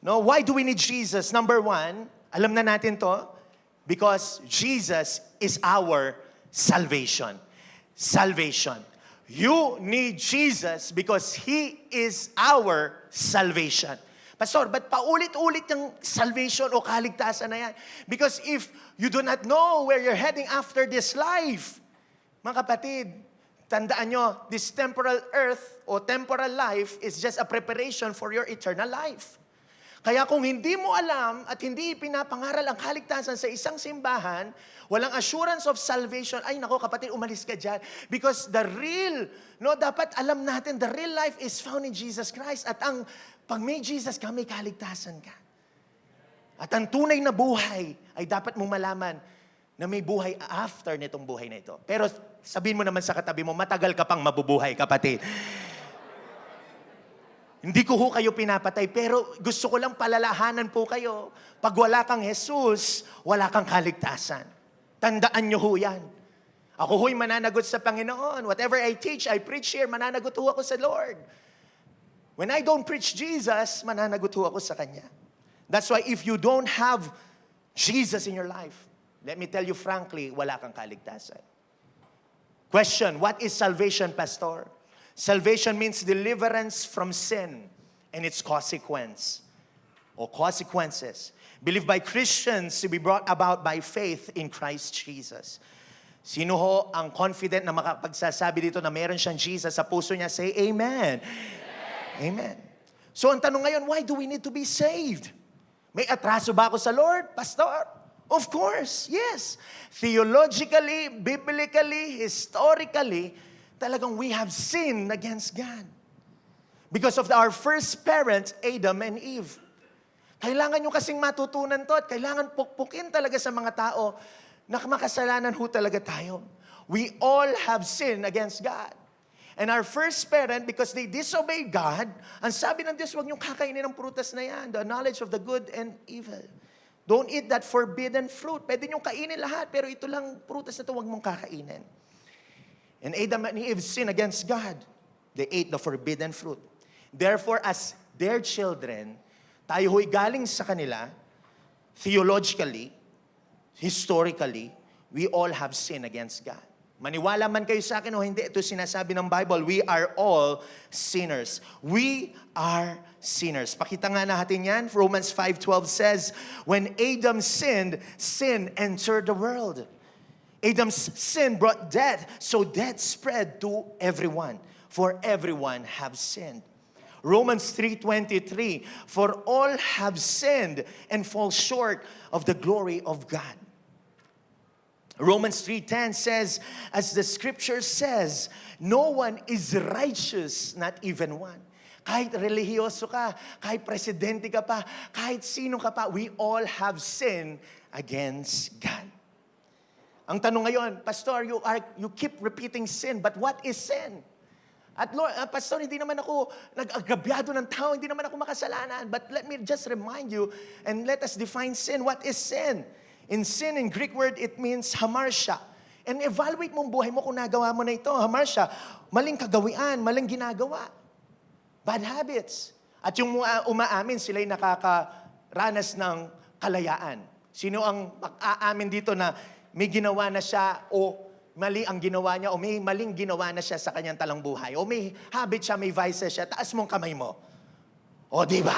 No, why do we need Jesus? Number 1, alam na natin to, because Jesus is our salvation. Salvation. You need Jesus because He is our salvation. Pastor, ba't paulit-ulit yung salvation o kaligtasan na yan? Because if you do not know where you're heading after this life, mga kapatid, tandaan nyo, this temporal earth o temporal life is just a preparation for your eternal life. Kaya kung hindi mo alam at hindi pinapangaral ang kaligtasan sa isang simbahan, walang assurance of salvation, ay nako kapatid, umalis ka dyan. Because the real, dapat alam natin, the real life is found in Jesus Christ. At pag may Jesus ka, may kaligtasan ka. At ang tunay na buhay ay dapat mong malaman na may buhay after nitong buhay na ito. Pero sabihin mo naman sa katabi mo, matagal ka pang mabubuhay, kapatid. Hindi ko ho kayo pinapatay, pero gusto ko lang palalahanan po kayo. Pag wala kang Jesus, wala kang kaligtasan. Tandaan nyo ho yan. Ako ho'y mananagot sa Panginoon. Whatever I teach, I preach here, mananagot ho ako sa Lord. When I don't preach Jesus, mananagot ho ako sa Kanya. That's why if you don't have Jesus in your life, let me tell you frankly, wala kang kaligtasan. Question, what is salvation, Pastor? Salvation means deliverance from sin and its consequence or consequences. Believed by Christians to be brought about by faith in Christ Jesus. Sino ho ang confident na makapagsasabi dito na meron siyang Jesus sa puso niya? Say amen. Amen. So ang tanong ngayon, why do we need to be saved? May atraso ba ako sa Lord, Pastor? Of course, yes. Theologically, biblically, historically, talagang we have sinned against God. Because of our first parents, Adam and Eve. Kailangan nyo kasing matutunan to at kailangan pukpukin talaga sa mga tao na makasalanan ho talaga tayo. We all have sinned against God. And our first parent, because they disobeyed God, ang sabi ng Diyos, huwag niyong kakainin ng prutas na yan, the knowledge of the good and evil. Don't eat that forbidden fruit. Pwede niyong kainin lahat, pero ito lang prutas na ito, huwag mong kakainin. And Adam and Eve sinned against God. They ate the forbidden fruit. Therefore, as their children, tayo ho'y galing sa kanila, theologically, historically, we all have sinned against God. Maniwala man kayo sa akin o hindi, ito sinasabi ng Bible, we are all sinners. We are sinners. Pakita nga natin yan. Romans 5:12 says, when Adam sinned, sin entered the world. Adam's sin brought death, so death spread to everyone, for everyone have sinned. Romans 3:23, for all have sinned and fall short of the glory of God. Romans 3:10 says, as the scripture says, no one is righteous, not even one. Kahit religyoso ka, kahit presidente ka pa, kahit sino ka pa, we all have sinned against God. Ang tanong ngayon, Pastor, you keep repeating sin, but what is sin? At Lord, Pastor, hindi naman ako nag-agrabyado ng tao, hindi naman ako makasalanan. But let me just remind you and let us define sin. What is sin? In sin, in Greek word, it means hamartia. And evaluate mo ang buhay mo kung nagawa mo na ito. Hamartia, maling kagawian, maling ginagawa. Bad habits. At yung umaamin, sila'y nakakaranas ng kalayaan. Sino ang aamin dito na may ginawa na siya o mali ang ginawa niya o may maling ginawa na siya sa kanyang talang buhay o may habit siya, may vices siya, taas mong kamay mo. O, di ba?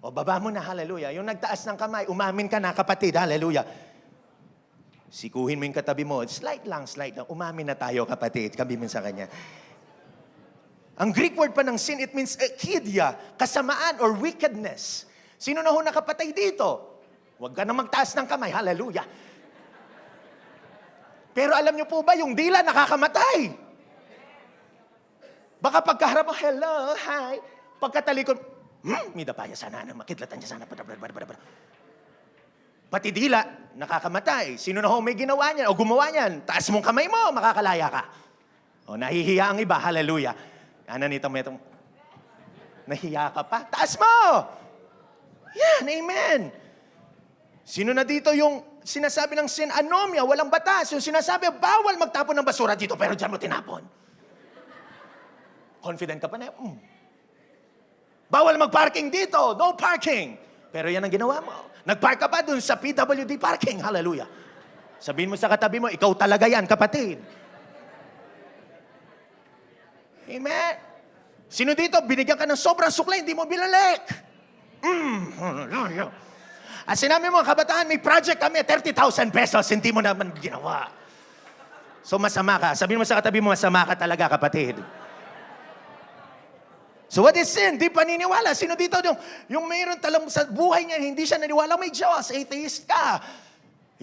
O, baba mo na, hallelujah. Yung nagtaas ng kamay, umamin ka na, kapatid, hallelujah. Sikuhin mo yung katabi mo, slight lang. Umamin na tayo, kapatid, kabimin sa kanya. Ang Greek word pa ng sin, it means akidia, kasamaan or wickedness. Sino na ho nakapatay dito? Huwag ka na magtaas ng kamay, hallelujah. Pero alam niyo po ba, yung dila nakakamatay. Baka pagkaharap mo, hello, hi. Pagkatalikod, may dapaya sana na makitlatan niya sana. Pati dila, nakakamatay. Sino na ho may ginawa niyan o gumawa niyan? Taas mong kamay mo, makakalaya ka. O nahihiya ang iba, hallelujah. Ano nito mo itong, nahiya ka pa? Taas mo! Yan, amen. Sino na dito yung sinasabi ng sin, anomia, walang batas. Yung sinasabi, bawal magtapon ng basura dito, pero dyan mo tinapon. Confident ka pa na, bawal mag-parking dito, no parking. Pero yan ang ginawa mo. Nag-park ka pa dun sa PWD parking, hallelujah. Sabihin mo sa katabi mo, ikaw talaga yan, kapatid. Amen. Sino dito, binigyan ka ng sobrang suklay, hindi mo binalik. Hallelujah. At sinabi mo, kabataan, may project kami, 30,000 pesos, hindi mo naman ginawa. So masama ka. Sabihin mo sa katabi mo, masama ka talaga, kapatid. So what is sin? Di paniniwala. Sino dito yung mayroon talang sa buhay niya, hindi siya naniwala, may Diyos, atheist ka.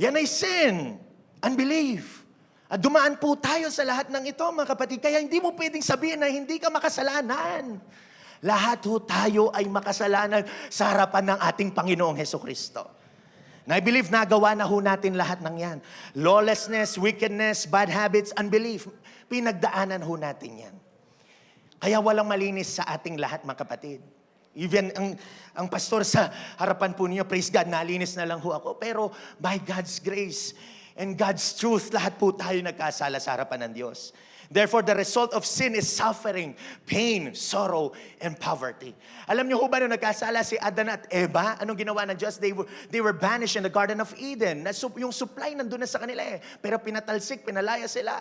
Yan ay sin. Unbelief. At dumaan po tayo sa lahat ng ito, mga kapatid. Kaya hindi mo pwedeng sabihin na hindi ka makasalanan. Lahat ho tayo ay makasalanan sa harapan ng ating Panginoong Hesukristo. And I believe nagawa na ho natin lahat ng yan. Lawlessness, wickedness, bad habits, unbelief. Pinagdaanan ho natin yan. Kaya walang malinis sa ating lahat, mga kapatid. Even ang pastor sa harapan po niyo, praise God, nalinis na lang ho ako. Pero by God's grace and God's truth, lahat po tayo nagkasala sa harapan ng Diyos. Therefore, the result of sin is suffering, pain, sorrow, and poverty. Alam niyo ho ba nung nagkasala si Adan at Eva, anong ginawa ng Diyos? They were banished in the Garden of Eden. Yung supply nandun na sa kanila eh. Pero pinatalsik, pinalaya sila.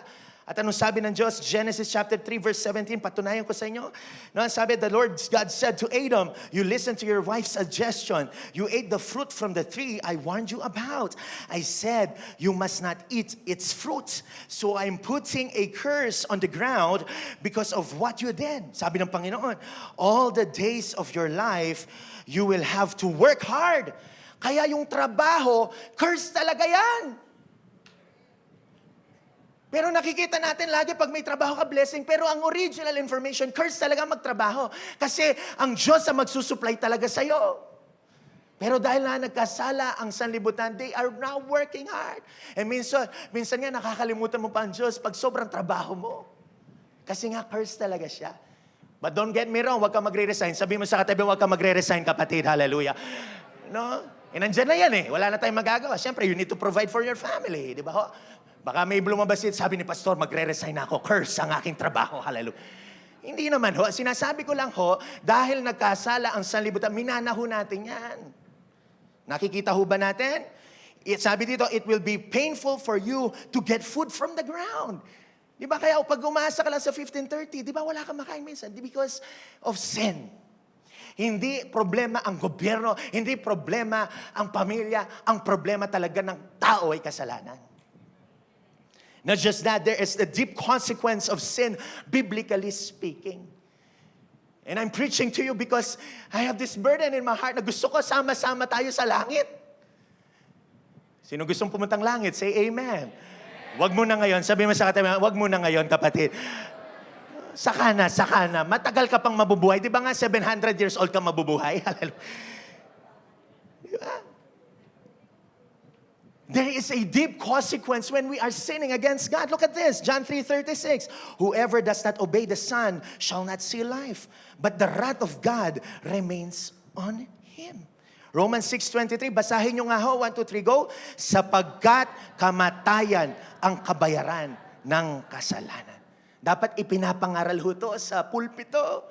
At anong sabi ng Diyos? Genesis chapter 3 verse 17, patunayan ko sa inyo. No, sabi, the Lord God said to Adam, you listened to your wife's suggestion. You ate the fruit from the tree I warned you about. I said, you must not eat its fruit. So I'm putting a curse on the ground because of what you did. Sabi ng Panginoon, all the days of your life, you will have to work hard. Kaya yung trabaho, curse talaga yan. Pero nakikita natin lagi pag may trabaho ka, blessing. Pero ang original information, curse talaga magtrabaho. Kasi ang Diyos ang magsusupply talaga sa'yo. Pero dahil na nagkasala ang sanlibutan, they are now working hard. And minsan nga nakakalimutan mo pa ang Diyos pag sobrang trabaho mo. Kasi nga curse talaga siya. But don't get me wrong, huwag ka magre-resign. Sabi mo sa katabi, huwag ka magre-resign, kapatid. Hallelujah. No? Nandyan na yan Wala na tayong magagawa. Siyempre, you need to provide for your family. Di ba ho? Baka may lumabas dito, sabi ni Pastor, magre-resign ako. Curse ang aking trabaho. Hallelujah. Hindi naman ho. Sinasabi ko lang ho, dahil nagkasala ang sanlibutan, minanaho natin yan. Nakikita ho ba natin? Sabi dito, it will be painful for you to get food from the ground. Di ba kaya pag umasa ka lang sa 15:30, di ba wala kang makain minsan? Because of sin. Hindi problema ang gobyerno, hindi problema ang pamilya, ang problema talaga ng tao ay kasalanan. Not just that, there is the deep consequence of sin, biblically speaking. And I'm preaching to you because I have this burden in my heart na gusto ko sama-sama tayo sa langit. Sino gustong pumuntang langit? Say amen. Wag mo na ngayon. Sabi mo sa katabi, wag mo na ngayon, kapatid. Saka na. Matagal ka pang mabubuhay. Di ba nga 700 years old ka mabubuhay? Di ba? There is a deep consequence when we are sinning against God. Look at this, John 3:36. Whoever does not obey the Son shall not see life, but the wrath of God remains on him. Romans 6:23, basahin nyo nga ho, 1, 2, 3, go. Sapagkat kamatayan ang kabayaran ng kasalanan. Dapat ipinapangaral ho to sa pulpito.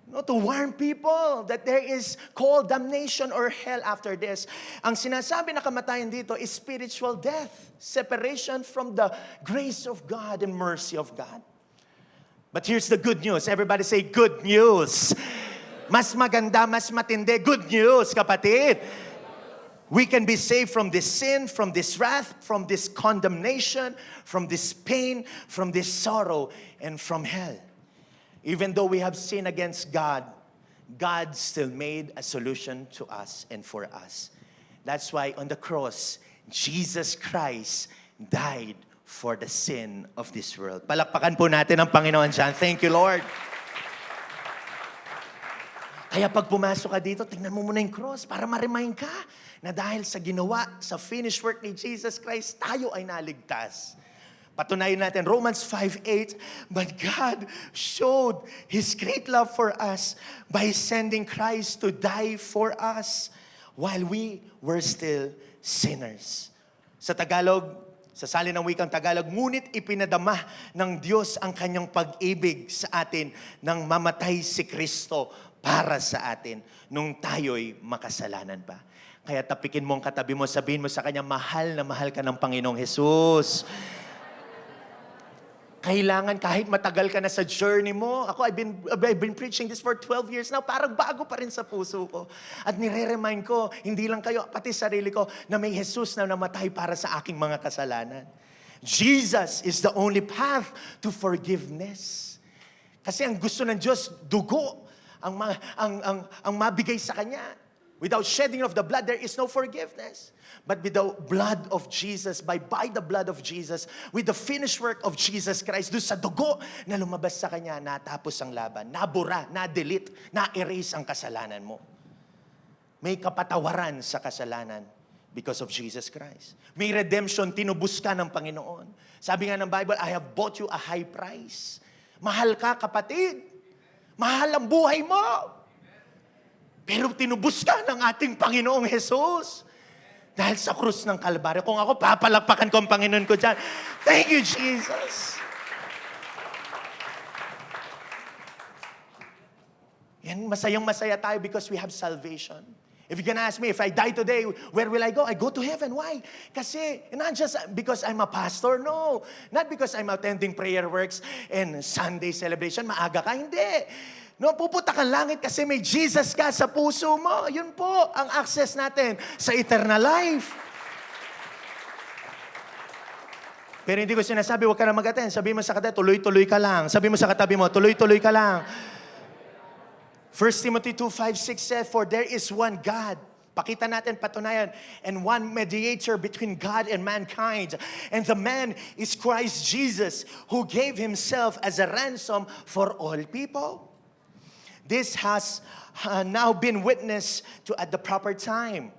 No, to warn people that there is called damnation or hell after this. Ang sinasabi na kamatayan dito is spiritual death, separation from the grace of God and mercy of God. But here's the good news. Everybody say, good news. Mas maganda, mas matindi. Good news, kapatid. We can be saved from this sin, from this wrath, from this condemnation, from this pain, from this sorrow, and from hell. Even though we have sinned against God, God still made a solution to us and for us. That's why on the cross, Jesus Christ died for the sin of this world. Palakpakan po natin ang Panginoon dyan. Thank you, Lord. Kaya pag pumasok ka dito, tingnan mo muna yung cross para ma-remind ka na dahil sa ginawa, sa finished work ni Jesus Christ, tayo ay naligtas. Patunayan natin, Romans 5:8, but God showed His great love for us by sending Christ to die for us while we were still sinners. Sa Tagalog, sa salin ng wikang Tagalog, ngunit ipinadama ng Diyos ang kanyang pag-ibig sa atin nang mamatay si Kristo para sa atin nung tayo'y makasalanan pa. Kaya tapikin mo ang katabi mo, sabihin mo sa kanya, mahal na mahal ka ng Panginoong Jesus. Kailangan kahit matagal ka na sa journey mo. Ako, I've been preaching this for 12 years now. Parang bago pa rin sa puso ko. At nire-remind ko, hindi lang kayo, pati sarili ko, na may Jesus na namatay para sa aking mga kasalanan. Jesus is the only path to forgiveness. Kasi ang gusto ng Diyos, dugo ang mabigay sa Kanya. Without shedding of the blood, there is no forgiveness. But with the blood of Jesus, by the blood of Jesus, with the finished work of Jesus Christ, doon sa dugo na lumabas sa Kanya, natapos ang laban, nabura, na-delete, na-erase ang kasalanan mo. May kapatawaran sa kasalanan because of Jesus Christ. May redemption, tinubos ka ng Panginoon. Sabi nga ng Bible, I have bought you a high price. Mahal ka, kapatid. Mahal ang buhay mo. Pero tinubos ka ng ating Panginoong Jesus. Dahil sa krus ng Kalbaryo. Kung ako, papalakpakan ko ang Panginoon ko dyan. Thank you, Jesus. Yan, masayang-masaya tayo because we have salvation. If you're gonna ask me, if I die today, where will I go? I go to heaven. Why? Kasi, not just because I'm a pastor, no. Not because I'm attending prayer works and Sunday celebration, maaga ka, hindi. No, pupunta kang langit kasi may Jesus ka sa puso mo. Yun po ang access natin sa eternal life. Pero hindi ko sinasabi, huwag ka na mag-attend. Sabi mo sa katabi, tuloy-tuloy ka lang. Sabi mo sa katabi mo, tuloy-tuloy ka lang. 1 Timothy 2:5-6 said, for there is one God. Pakita natin, patunayan. And one mediator between God and mankind. And the man is Christ Jesus, who gave himself as a ransom for all people. This has now been witnessed to at the proper time.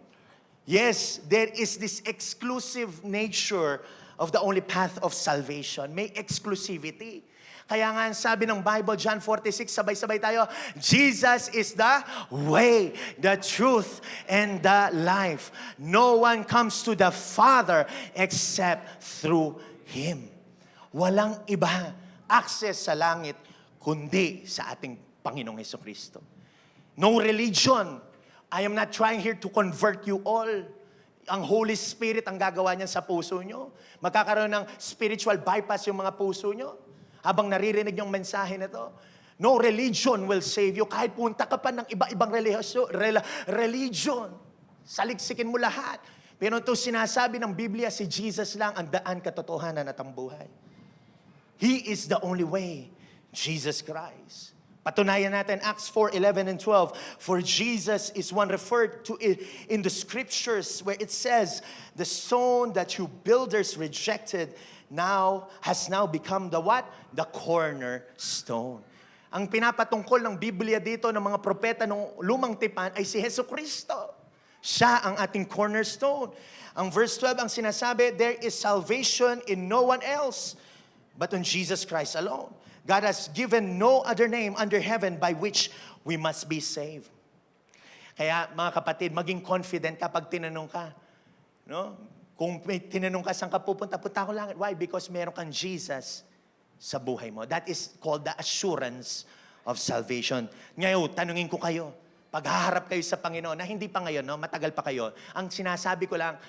Yes, there is this exclusive nature of the only path of salvation. May exclusivity. Kaya nga sabi ng Bible, John 46, sabay-sabay tayo, Jesus is the way, the truth, and the life. No one comes to the Father except through Him. Walang iba access sa langit kundi sa ating Panginoong Hesukristo. No religion. I am not trying here to convert you all. Ang Holy Spirit ang gagawa niyan sa puso nyo. Magkakaroon ng spiritual bypass yung mga puso nyo habang naririnig yung mensahe na to. No religion will save you. Kahit punta ka pa ng iba-ibang religion, saliksikin mo lahat. Pero ito sinasabi ng Biblia, si Jesus lang ang daan, katotohanan at ang buhay. He is the only way, Jesus Christ. Patunayan natin, Acts 4:11 and 12. For Jesus is one referred to in the scriptures where it says, the stone that you builders rejected has now become the what? The cornerstone. Ang pinapatungkol ng Biblia dito ng mga propeta ng lumang tipan ay si Jesucristo. Siya ang ating cornerstone. Ang verse 12 ang sinasabi, there is salvation in no one else but in Jesus Christ alone. God has given no other name under heaven by which we must be saved. Kaya mga kapatid, maging confident kapag tinanong ka. No? Kung may tinanong ka, saan ka pupunta? Punta ko langit. Why? Because meron kang Jesus sa buhay mo. That is called the assurance of salvation. Ngayon, tanungin ko kayo, paghaharap kayo sa Panginoon, na hindi pa ngayon, no? Matagal pa kayo, ang sinasabi ko lang,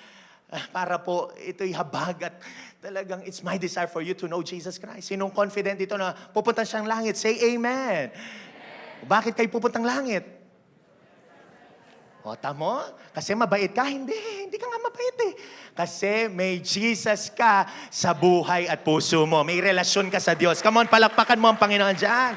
para po ito'y habag at talagang it's my desire for you to know Jesus Christ. Sinong confident dito na pupunta siyang langit? Say amen. Bakit kayo pupuntang langit? O, tamo? Kasi mabait ka? Hindi ka nga mabait eh. Kasi may Jesus ka sa buhay at puso mo. May relasyon ka sa Diyos. Come on, palakpakan mo ang Panginoon dyan.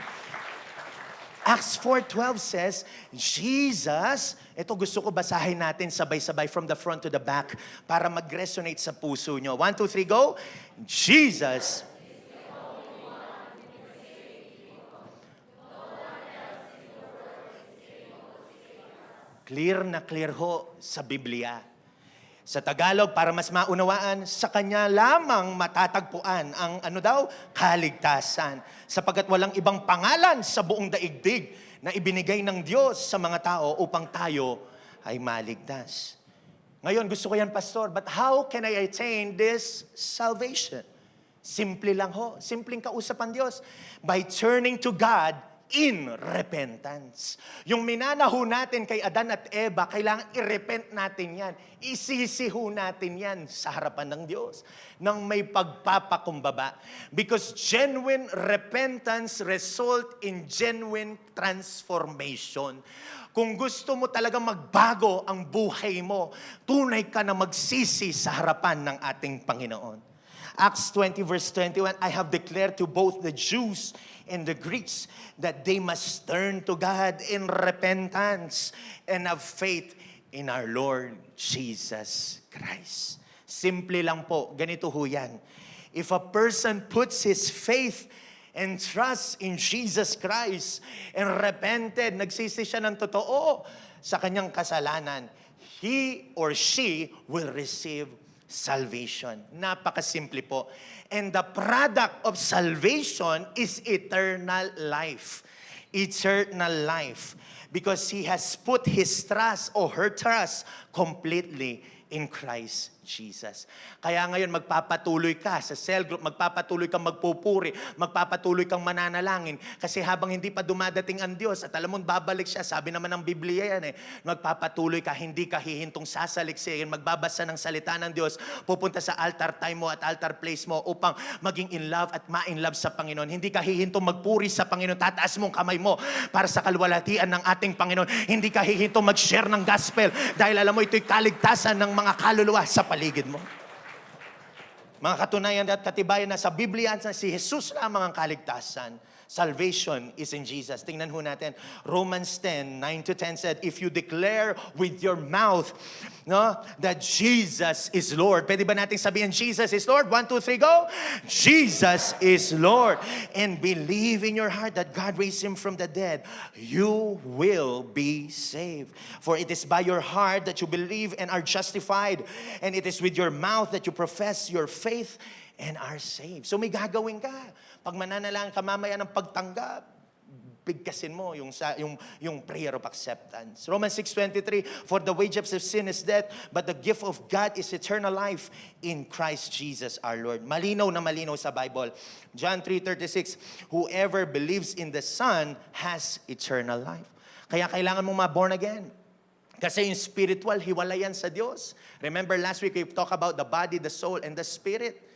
Acts 4:12 says, Jesus, ito gusto ko basahin natin sabay-sabay from the front to the back para mag-resonate sa puso nyo. 1, 2, 3, go. Jesus. Clear na clear ho sa Biblia. Sa Tagalog, para mas maunawaan, sa Kanya lamang matatagpuan ang kaligtasan. Sapagkat walang ibang pangalan sa buong daigdig na ibinigay ng Diyos sa mga tao upang tayo ay maligtas. Ngayon, gusto ko yan, Pastor, but how can I attain this salvation? Simple lang ho. Simpleng kausap ang Diyos. By turning to God in repentance. Yung minanaho natin kay Adan at Eva, kailangan i-repent natin yan. Isisiho natin yan sa harapan ng Diyos nang may pagpapakumbaba. Because genuine repentance result in genuine transformation. Kung gusto mo talaga magbago ang buhay mo, tunay ka na magsisi sa harapan ng ating Panginoon. Acts 20 verse 21, I have declared to both the Jews and the Greeks that they must turn to God in repentance and have faith in our Lord Jesus Christ. Simple lang po, ganito ho yan. If a person puts his faith and trust in Jesus Christ and repented, nagsisi siya ng totoo sa kanyang kasalanan, he or she will receive salvation. Napakasimple po. And the product of salvation is eternal life. Eternal life. Because he has put his trust or her trust completely in Christ Jesus. Kaya ngayon magpapatuloy ka sa cell group, magpapatuloy kang magpupuri, magpapatuloy kang mananalangin. Kasi habang hindi pa dumadating ang Diyos, at alam mo, babalik siya, sabi naman ng Biblia yan magpapatuloy ka, hindi ka hihintong sasaliksikin, magbabasa ng salita ng Diyos, pupunta sa altar time mo at altar place mo upang maging in love at ma-in love sa Panginoon. Hindi ka hihintong magpuri sa Panginoon, tataas mong kamay mo para sa kalwalhatian ng ating Panginoon. Hindi ka hihintong mag-share ng gospel dahil alam mo ito'y kaligtasan ng mga kaluluwa sa paligid mo. Mga katunayan at katibayan na sa Biblia na si Jesus lamang ang kaligtasan. Salvation is in Jesus. Tingnan ho natin. Romans 10, 9-10 said, if you declare with your mouth that Jesus is Lord. Pwede ba natin sabihin, Jesus is Lord? 1, 2, 3, go! Jesus is Lord. And believe in your heart that God raised Him from the dead. You will be saved. For it is by your heart that you believe and are justified. And it is with your mouth that you profess your faith and are saved. So may gagawin ka. Pag mananalangin ka mamaya ng pagtanggap, bigkasin mo yung prayer of acceptance. Romans 6:23, for the wages of sin is death, but the gift of God is eternal life in Christ Jesus our Lord. Malinaw na malinaw sa Bible. John 3:36, whoever believes in the Son has eternal life. Kaya kailangan mong ma-born again. Kasi yung spiritual, hiwalay yan sa Diyos. Remember last week we talked about the body, the soul, and the spirit.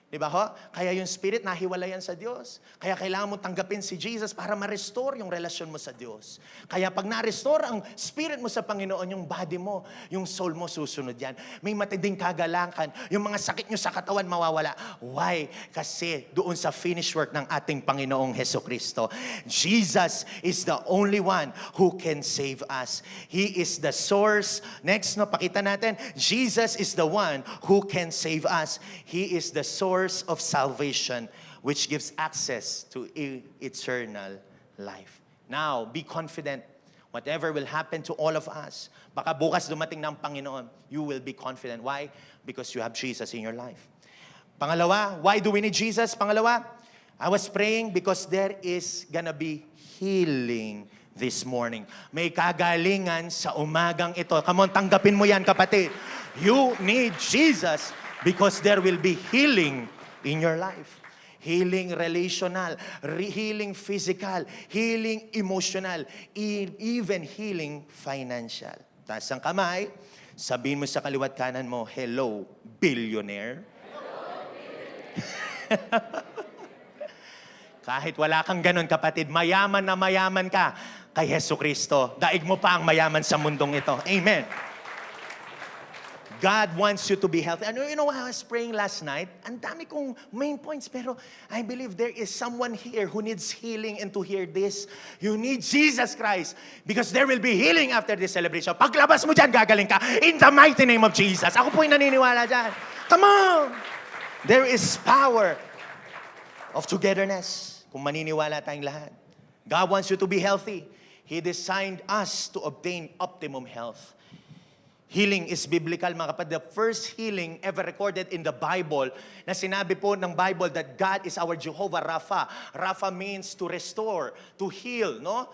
Diba ho? Kaya yung spirit, nahiwalayan sa Diyos. Kaya kailangan mo tanggapin si Jesus para ma-restore yung relasyon mo sa Diyos. Kaya pag na-restore ang spirit mo sa Panginoon, yung body mo, yung soul mo, susunod yan. May matinding kagalangan. Yung mga sakit nyo sa katawan, mawawala. Why? Kasi doon sa finished work ng ating Panginoong Hesukristo. Jesus is the only one who can save us. He is the source. Next, pakita natin. Jesus is the one who can save us. He is the source of salvation, which gives access to eternal life. Now, be confident. Whatever will happen to all of us, baka bukas dumating ng Panginoon, you will be confident. Why? Because you have Jesus in your life. Pangalawa, why do we need Jesus? Pangalawa, I was praying because there is gonna be healing this morning. May kagalingan sa umagang ito. Come on, tanggapin mo yan, kapatid. You need Jesus because there will be healing in your life. Healing relational, healing physical, healing emotional, even healing financial. Taas ang kamay, sabihin mo sa kaliwat kanan mo, hello, billionaire. Kahit wala kang ganun, kapatid, mayaman na mayaman ka kay Hesukristo. Daig mo pa ang mayaman sa mundong ito. Amen. God wants you to be healthy. And you know, I was praying last night, ang dami kong main points, pero I believe there is someone here who needs healing, and to hear this, you need Jesus Christ, because there will be healing after this celebration. Paglabas mo dyan, gagaling ka, in the mighty name of Jesus. Ako po yung naniniwala dyan. Come on! There is power of togetherness, kung maniniwala tayong lahat. God wants you to be healthy. He designed us to obtain optimum health. Healing is biblical, mga kapatid. The first healing ever recorded in the Bible, na sinabi po ng Bible that God is our Jehovah Rapha. Rapha means to restore, to heal, no?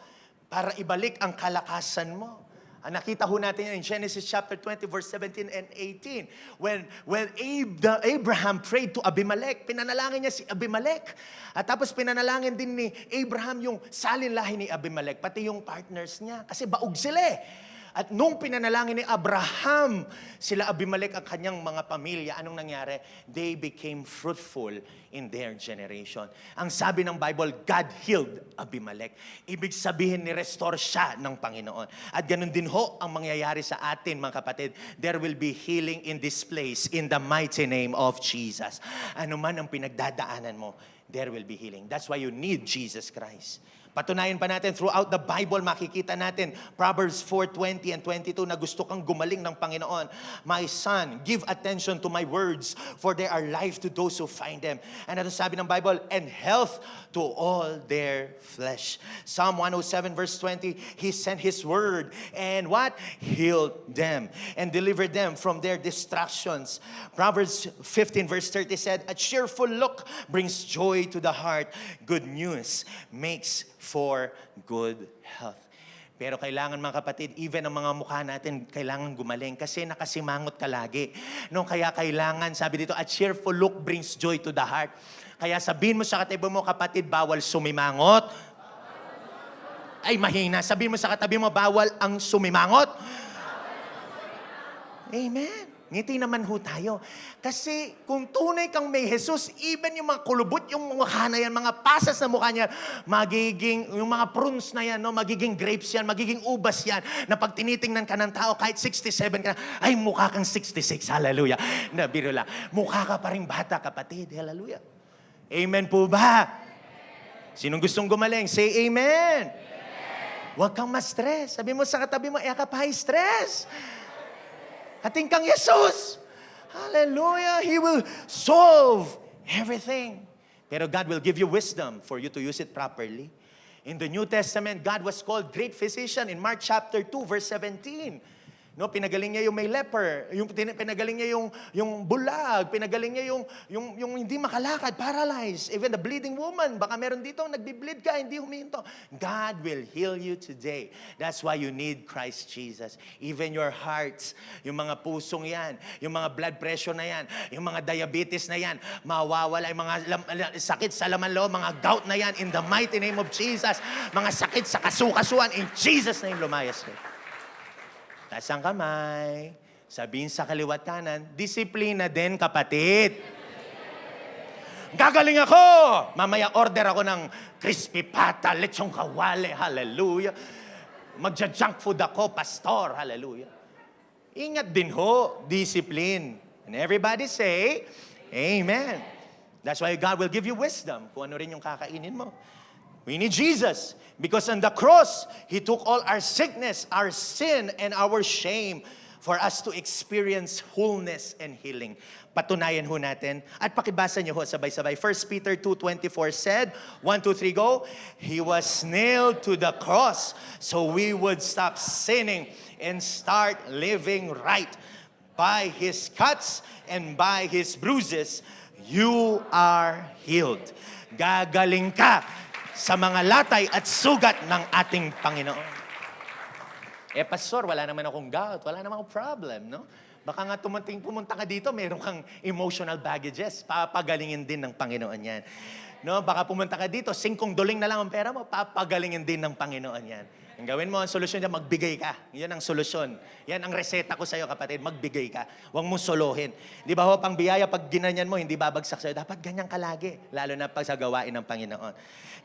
Para ibalik ang kalakasan mo. Nakita ho natin yan in Genesis chapter 20, verse 17 and 18. When Abraham prayed to Abimelech, pinanalangin niya si Abimelech. At tapos pinanalangin din ni Abraham yung salinlahi ni Abimelech, pati yung partners niya. Kasi baog sila eh. At nung pinanalangin ni Abraham, sila Abimelech ang kanyang mga pamilya, anong nangyari? They became fruitful in their generation. Ang sabi ng Bible, God healed Abimelech. Ibig sabihin, ni-restore siya ng Panginoon. At ganun din ho ang mangyayari sa atin, mga kapatid. There will be healing in this place in the mighty name of Jesus. Ano man ang pinagdadaanan mo, there will be healing. That's why you need Jesus Christ. Patunayan pa natin, throughout the Bible, makikita natin, Proverbs 4:20 and 22, na gusto kang gumaling ng Panginoon. My son, give attention to my words, for they are life to those who find them. And ano sabi ng Bible? And health to all their flesh. Psalm 107 verse 20, He sent His word, and what? Healed them, and delivered them from their distractions. Proverbs 15 verse 30 said, a cheerful look brings joy to the heart. Good news makes for good health. Pero kailangan, mga kapatid, even ang mga mukha natin, kailangan gumaling kasi nakasimangot ka lagi. No, kaya kailangan, sabi dito, a cheerful look brings joy to the heart. Kaya sabihin mo sa katabi mo, kapatid, bawal sumimangot. Ay, mahina. Sabihin mo sa katabi mo, bawal ang sumimangot. Amen. Ngiti naman ho tayo. Kasi kung tunay kang may Jesus, even yung mga kulubot, yung mukha na yan, mga pasas na mukha niya, magiging, yung mga prunes na yan, no, magiging grapes yan, magiging ubas yan, na pag tinitingnan ka ng tao, kahit 67 ka, ay mukha kang 66, hallelujah. Na, biro lang. Mukha ka pa rin bata, kapatid, hallelujah. Amen po ba? Sinong gustong gumaling? Say amen. Huwag kang ma-stress. Sabi mo sa katabi mo, ka high stress. Ating kang Jesus. Hallelujah. He will solve everything. Pero God will give you wisdom for you to use it properly. In the New Testament, God was called great physician in Mark chapter 2, verse 17. No, pinagaling niya yung may leper, pinagaling niya yung bulag, pinagaling niya yung hindi makalakad, paralyzed, even the bleeding woman. Baka meron dito, nagbi-bleed ka, hindi huminto. God will heal you today. That's why you need Christ Jesus. Even your hearts, yung mga pusong yan, yung mga blood pressure na yan, yung mga diabetes na yan, mawawala yung mga sakit sa laman loob, mga gout na yan, in the mighty name of Jesus. Mga sakit sa kasukasuan, in Jesus' name, lumayas kayo. Taas ang kamay. Sabihin sa kaliwat kanan, disiplina din, kapatid. Gagaling ako! Mamaya order ako ng crispy pata, lechong kawale, hallelujah. Magja-junk food ako, pastor, hallelujah. Ingat din ho, discipline. And everybody say, amen. That's why God will give you wisdom kung ano rin yung kakainin mo. We need Jesus. Because on the cross, He took all our sickness, our sin, and our shame for us to experience wholeness and healing. Patunayan ho natin. At pakibasa niyo ho sabay-sabay. 1 Peter 2:24 said, 1, 2, 3, go. He was nailed to the cross so we would stop sinning and start living right. By His cuts and by His bruises, you are healed. Gagaling ka sa mga latay at sugat ng ating Panginoon. Pastor, wala naman akong gout, wala naman akong problem, no? Baka nga pumunta ka dito, meron kang emotional baggages, papagalingin din ng Panginoon yan. No, baka pumunta ka dito, $5 na lang ang pera mo, papagalingin din ng Panginoon yan. Ang gawin mo, ang solusyon niya, magbigay ka. Yan ang solusyon. Yan ang reseta ko sa'yo, kapatid, magbigay ka. Huwag mong solohin. Di ba ho, pang biyaya, pag ginanyan mo, hindi babagsak sa'yo. Dapat ganyan ka lagi, lalo na pag sa gawain ng Panginoon.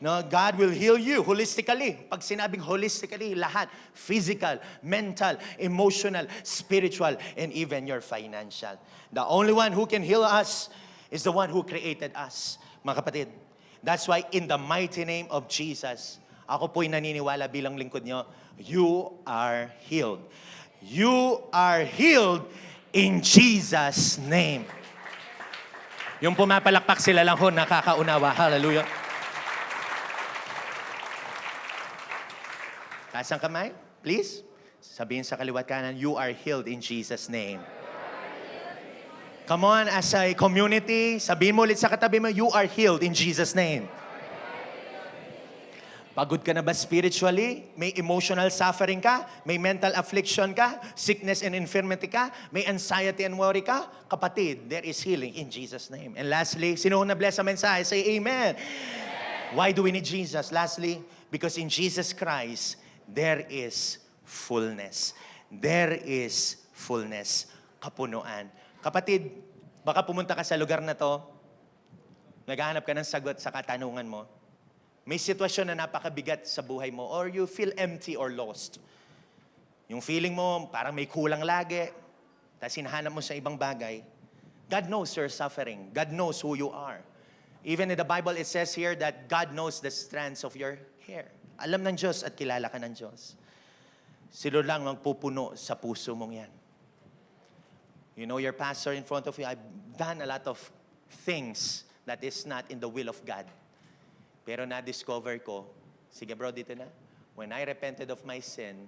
No, God will heal you holistically. Pag sinabing holistically, lahat. Physical, mental, emotional, spiritual, and even your financial. The only one who can heal us is the one who created us. Mga kapatid, that's why in the mighty name of Jesus, ako po'y naniniwala bilang lingkod nyo, you are healed. You are healed in Jesus' name. Yung pumapalakpak sila lang ho, nakakaunawa. Hallelujah. Taas ang kamay, please. Sabihin sa kaliwat kanan, you are healed in Jesus' name. Come on, as a community, sabihin mo ulit sa katabi mo, you are healed in Jesus' name. Pagod ka na ba spiritually? May emotional suffering ka? May mental affliction ka? Sickness and infirmity ka? May anxiety and worry ka? Kapatid, there is healing in Jesus' name. And lastly, sino na bless sa mensahe? Say amen. Why do we need Jesus? Lastly, because in Jesus Christ, there is fullness. There is fullness. Kapunuan. Kapatid, baka pumunta ka sa lugar na to, naghahanap ka ng sagot sa katanungan mo. May sitwasyon na napakabigat sa buhay mo or you feel empty or lost. Yung feeling mo parang may kulang lagi, tapos hinahanap mo sa ibang bagay. God knows your suffering. God knows who you are. Even in the Bible, it says here that God knows the strands of your hair. Alam ng Diyos at kilala ka ng Diyos. Sino lang magpupuno sa puso mong yan. You know your pastor in front of you, I've done a lot of things that is not in the will of God. Pero na-discover ko, sige bro, dito na. When I repented of my sin,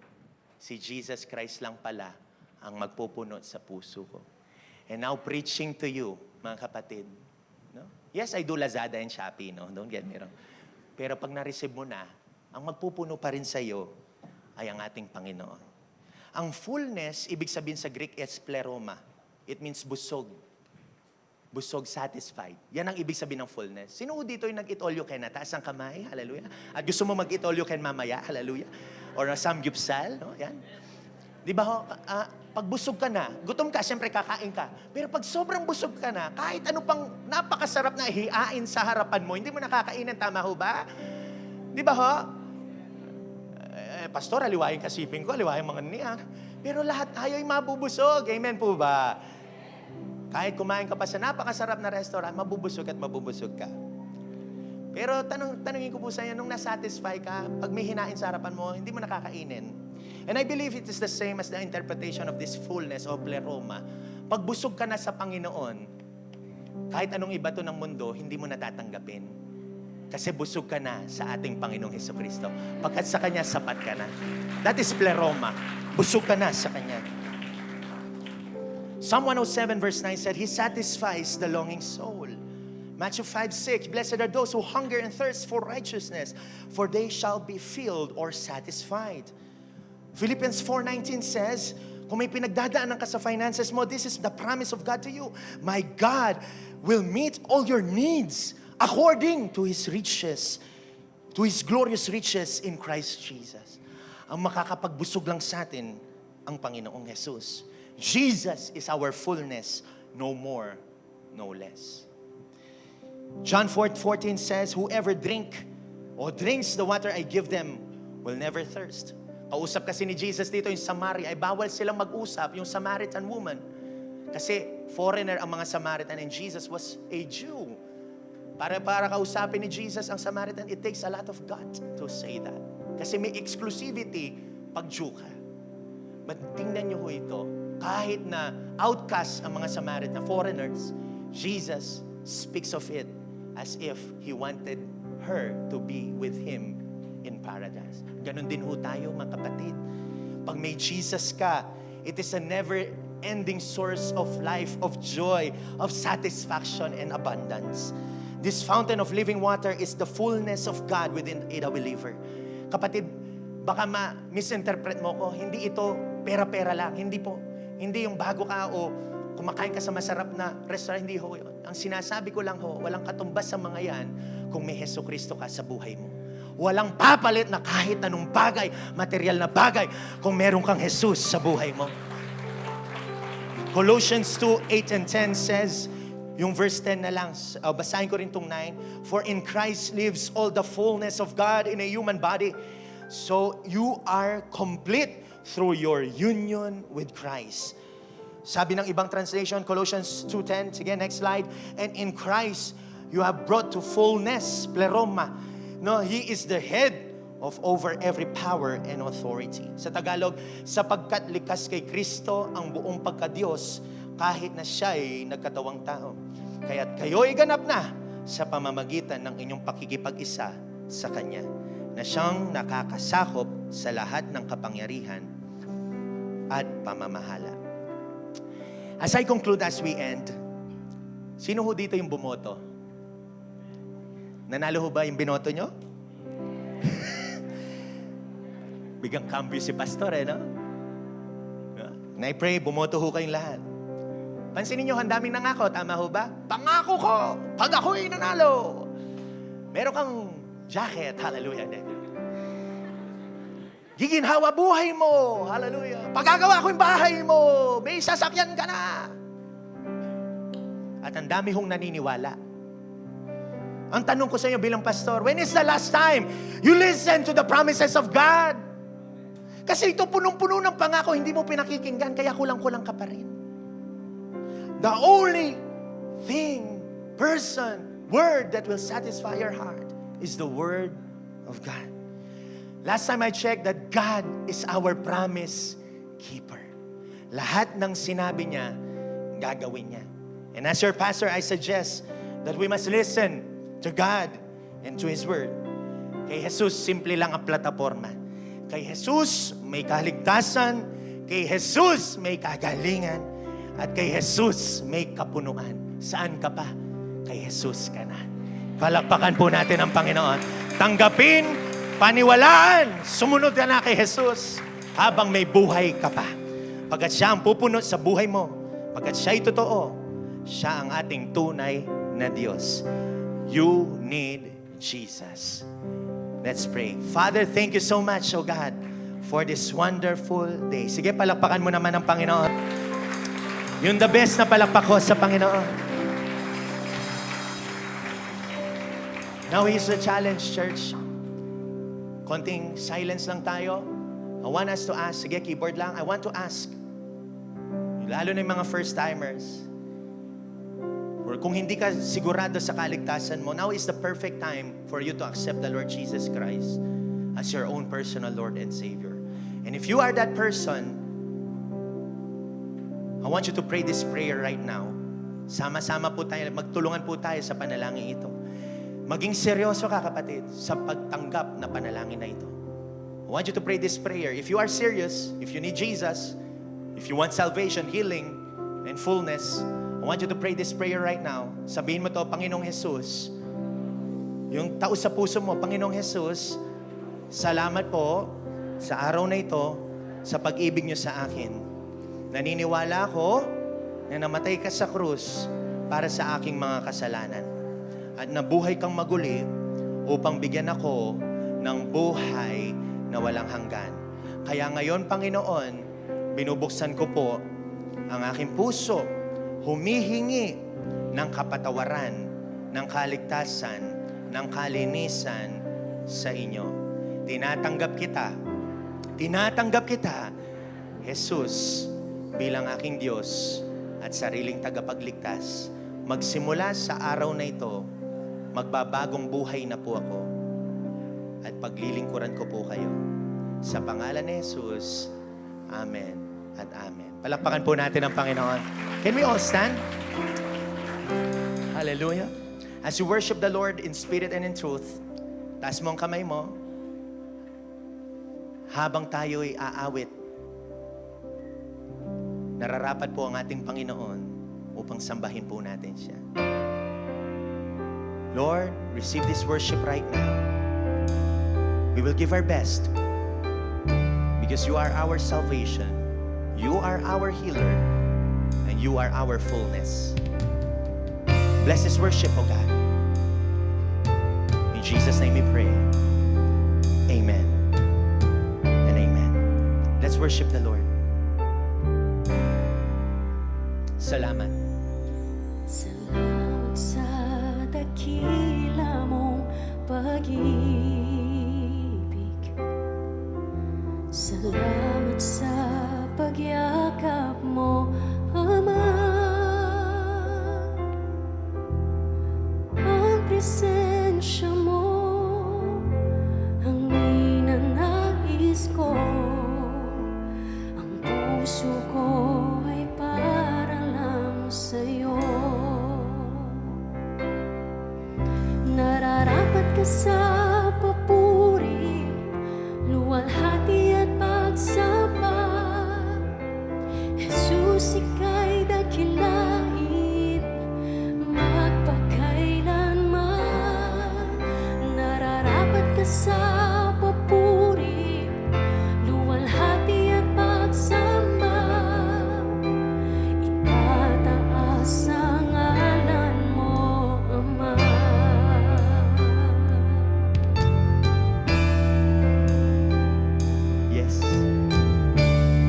si Jesus Christ lang pala ang magpupuno sa puso ko. And now preaching to you, mga kapatid. No? Yes, I do Lazada and Shopee, no? Don't get me wrong. Pero pag na-receive mo na, ang magpupuno pa rin sa iyo ay ang ating Panginoon. Ang fullness, ibig sabihin sa Greek, is pleroma. It means busog. Busog, satisfied. Yan ang ibig sabihin ng fullness. Sino dito yung nag-eat all you can? Taas ang kamay, hallelujah. At gusto mo mag-eat all you can mamaya, hallelujah. Or samgyupsal, no? Yan. Di ba ho, pag busog ka na, gutom ka, siyempre kakain ka. Pero pag sobrang busog ka na, kahit ano pang napakasarap na hihain sa harapan mo, hindi mo nakakainin, tama ho ba? Di ba ho? Pastor, aliwain kasipin ko, aliwain mga niya. Pero lahat tayo'y mabubusog. Amen po ba? Kahit kumain ka pa sa napakasarap na restaurant, mabubusog at mabubusog ka. Pero tanungin ko po sa inyo, nung nasatisfy ka, pag may hinain sa harapan mo, hindi mo nakakainin. And I believe it is the same as the interpretation of this fullness of pleroma. Pag busog ka na sa Panginoon, kahit anong iba to ng mundo, hindi mo natatanggapin. Kasi busog ka na sa ating Panginoong Hesukristo. Pagkat sa Kanya, sapat ka na. That is pleroma. Busog ka na sa Kanya. Psalm 107 verse 9 said, He satisfies the longing soul. Matthew 5:6, Blessed are those who hunger and thirst for righteousness, for they shall be filled or satisfied. Philippians 4:19 says, kung may pinagdadaanan ka sa finances mo, this is the promise of God to you. My God will meet all your needs according to His riches, to His glorious riches in Christ Jesus. Ang makakapagbusog lang sa atin, ang Panginoong Jesus. Jesus is our fullness, no more, no less. John 4:14 says, whoever drinks the water I give them will never thirst. Kausap kasi ni Jesus dito yung Samaria, ay bawal silang mag-usap, yung Samaritan woman. Kasi foreigner ang mga Samaritan and Jesus was a Jew. Para kausapin ni Jesus ang Samaritan, it takes a lot of God to say that. Kasi may exclusivity pag Jew ka. But tingnan niyo ho ito, kahit na outcast ang mga Samaritan, foreigners, Jesus speaks of it as if He wanted her to be with Him in paradise. Ganon din ho tayo, mga kapatid. Pag may Jesus ka, it is a never-ending source of life, of joy, of satisfaction and abundance. This fountain of living water is the fullness of God within a believer. Kapatid, baka ma-misinterpret mo ko, hindi ito pera-pera lang. Hindi po. Hindi yung bago ka o kumakain ka sa masarap na restaurant, hindi ho yun. Ang sinasabi ko lang ho, walang katumbas sa mga yan kung may Hesukristo ka sa buhay mo. Walang papalit na kahit anong bagay, material na bagay, kung meron kang Jesus sa buhay mo. Colossians 2:8 and 10 says, yung verse 10 na lang, basahin ko rin tong 9, For in Christ lives all the fullness of God in a human body, so you are complete through your union with Christ. Sabi ng ibang translation, Colossians 2:10, sige, next slide. And in Christ, you have brought to fullness, pleroma. No, He is the head of over every power and authority. Sa Tagalog, sapagkat likas kay Kristo ang buong pagka-Diyos, kahit na Siya ay nagkatawang tao. Kaya't kayo'y ganap na sa pamamagitan ng inyong pakikipag-isa sa Kanya, na Siyang nakakasakop sa lahat ng kapangyarihan at pamamahala. As I conclude, as we end, sino ho dito yung bumoto? Nanalo ho ba yung binoto nyo? Bigang cambio si pastor no? And I pray, bumoto ho kayong lahat. Pansinin nyo, ang daming nangako, tama ho ba? Pangako ko, pag ako'y nanalo. Meron kang jacket, hallelujah. Giginhawa buhay mo. Hallelujah. Pagagawa ko yung bahay mo. May sasakyan ka na. At ang dami hong naniniwala. Ang tanong ko sa inyo bilang pastor, when is the last time you listen to the promises of God? Kasi ito punong-puno ng pangako, hindi mo pinakikinggan, kaya kulang-kulang ka pa rin. The only thing, person, word that will satisfy your heart is the word of God. Last time I checked that God is our promise keeper. Lahat ng sinabi niya, gagawin niya. And as your pastor, I suggest that we must listen to God and to His Word. Kay Jesus, simple lang ang plataforma. Kay Jesus, may kaligtasan. Kay Jesus, may kagalingan. At kay Jesus, may kapunuan. Saan ka pa? Kay Jesus ka na. Palakpakan po natin ang Panginoon. Tanggapin, paniwalaan, sumunod ka na kay Jesus habang may buhay ka pa. Pagkat Siya ang pupunot sa buhay mo, pagkat Siya'y totoo, Siya ang ating tunay na Diyos. You need Jesus. Let's pray. Father, thank you so much, oh God, for this wonderful day. Sige, palakpakan mo naman ang Panginoon. Yung the best na palakpak ko sa Panginoon. Now here's the challenge, church. Konting silence lang tayo. I want us to ask, sige, keyboard lang. I want to ask, lalo na yung mga first-timers, or kung hindi ka sigurado sa kaligtasan mo, now is the perfect time for you to accept the Lord Jesus Christ as your own personal Lord and Savior. And if you are that person, I want you to pray this prayer right now. Sama-sama po tayo, magtulungan po tayo sa panalangin ito. Maging seryoso ka, kapatid, sa pagtanggap na panalangin na ito. I want you to pray this prayer. If you are serious, if you need Jesus, if you want salvation, healing, and fullness, I want you to pray this prayer right now. Sabihin mo to, Panginoong Jesus, yung taos sa puso mo, Panginoong Jesus, salamat po sa araw na ito, sa pag-ibig niyo sa akin. Naniniwala ako na namatay ka sa krus para sa aking mga kasalanan. At nabuhay kang maguli upang bigyan ako ng buhay na walang hanggan. Kaya ngayon, Panginoon, binubuksan ko po ang aking puso, humihingi ng kapatawaran, ng kaligtasan, ng kalinisan sa inyo. Tinatanggap kita, Jesus, bilang aking Diyos at sariling tagapagligtas. Magsimula sa araw na ito, magbabagong buhay na po ako at paglilingkuran ko po kayo. Sa pangalan ni Jesus, Amen at Amen. Palakpakan po natin ang Panginoon. Can we all stand? Hallelujah. As you worship the Lord in spirit and in truth, taas mo ang kamay mo. Habang tayo'y aawit, nararapat po ang ating Panginoon upang sambahin po natin siya. Lord, receive this worship right now. We will give our best because you are our salvation, you are our healer, and you are our fullness. Bless this worship, O God. In Jesus' name we pray. Amen and amen. Let's worship the Lord. Salamat. Salamat sa dakila mong pag-ibig. Salamat sa pagyakap mo, Ama. Ang presensya mo ang ninanais ko. Ang puso ko ay para lang sa'yo. Nararapat ka sa papuri, luwalhati at pagsamba. Jesus, ika'y dakilain, magpakailanman. Nararapat ka sa papuri, luwalhati at pagsamba. Itataas ang ngalan mo, Ama. Yes.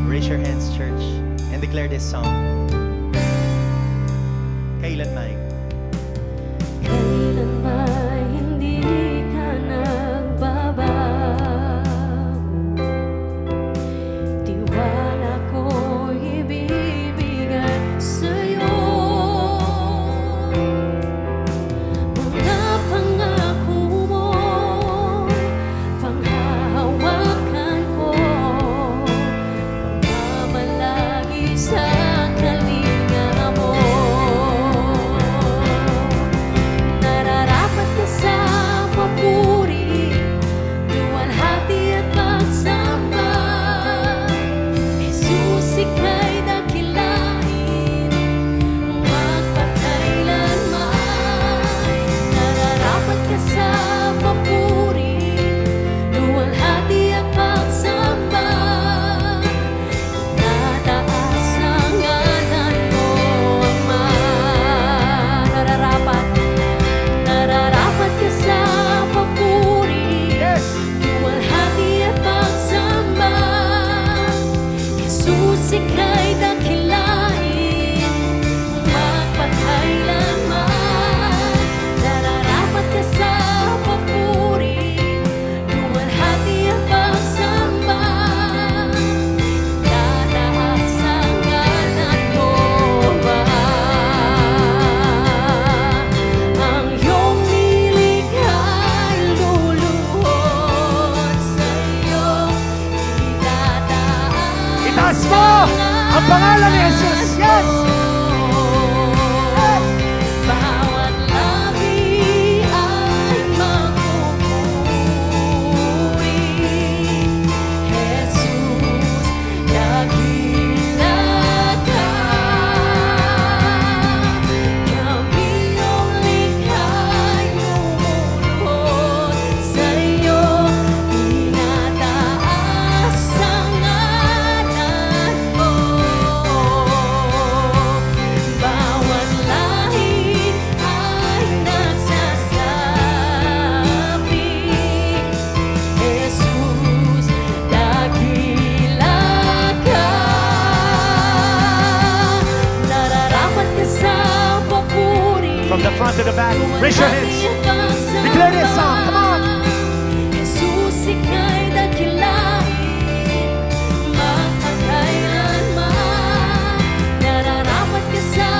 Raise your hands, church, and declare this song. Kailanman. Kailanman hindi ka nagbabago. Tiwala ko'y ibibigay sa'yo. Mga pangako mo, panghahawakan ko. Pagmamalagi sa kalinga mo. Itaas mo ang pangalan ni Jesus. Yes! Bawat labi ay magpupuri. Jesus, dakila ka. Kami ang likha'y lumuhod sa'yo. Tinataas ang ngalan mo. Bawat lahi ay nagsasabi, Jesus, dakila ka. Nararapat ka sa papuri. From the front to the back, raise your hands. Declare this song. Come on. Jesus, ika'y dakilain, magpakailanman. Nararapat ka sa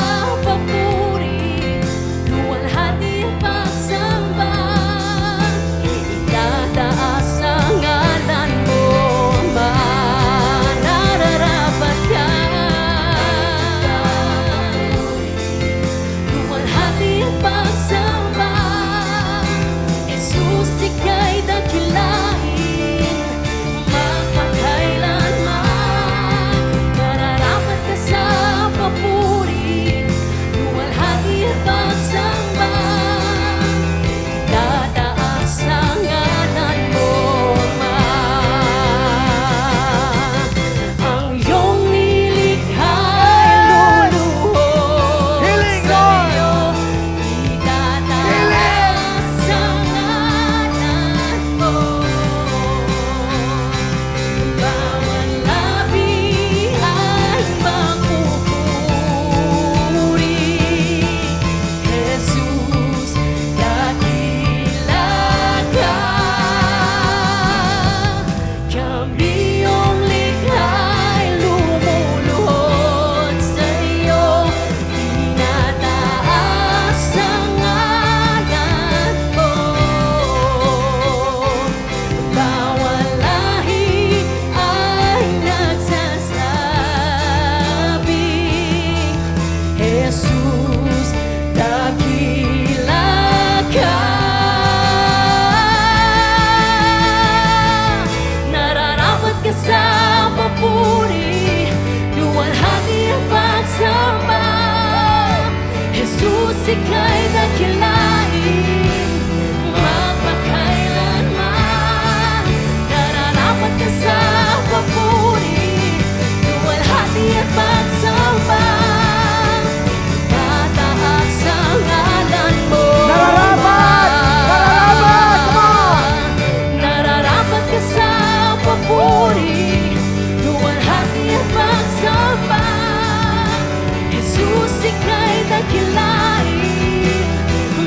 papuri, luwalhati ang pagsamba. Itataas ang ngalan mo, Ama. Nararapat ka. Luwalhati ang pagsamba. Jesus, ika'y dakilain, magpakailanman. Nararapat ka sa papuri, luwalhati ang pagsamba. Tataas ang ngalan mo, Ama. Ang iyong nilikha'y luluhod Healing, Lord! sa'yo. Itataas ang ngalan mo. Bawat labi ay magpupuri. Jesus, dakila ka. Kami ang likha'y lumuluhod sa'yo. Tinataas ang ngalan mo. Bawat lahi ay nagsasabi, Jesus, dakila ka. Nararapat ka sa papuri, luwalhati ang pagsamba. Jesus, ika'y dakilain, magpakailanman. Nararapat ka sa papuri, luwalhati ang pagsamba. Tataas ang ngalan mo, Nararapat! Nararapat! Come on! Nararapat ka sa papuri, luwalhati ang pagsamba. Jesus, ika'y dakilain,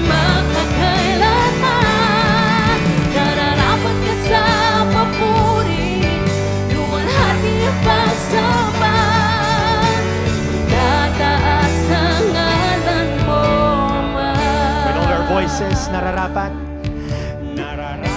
magpakailanman. Nararapat ka sa papuri, luwalhati ang pagsamba. Tataas ang ngalan mo, Ama. With all our voices, nararapat. Nararapat.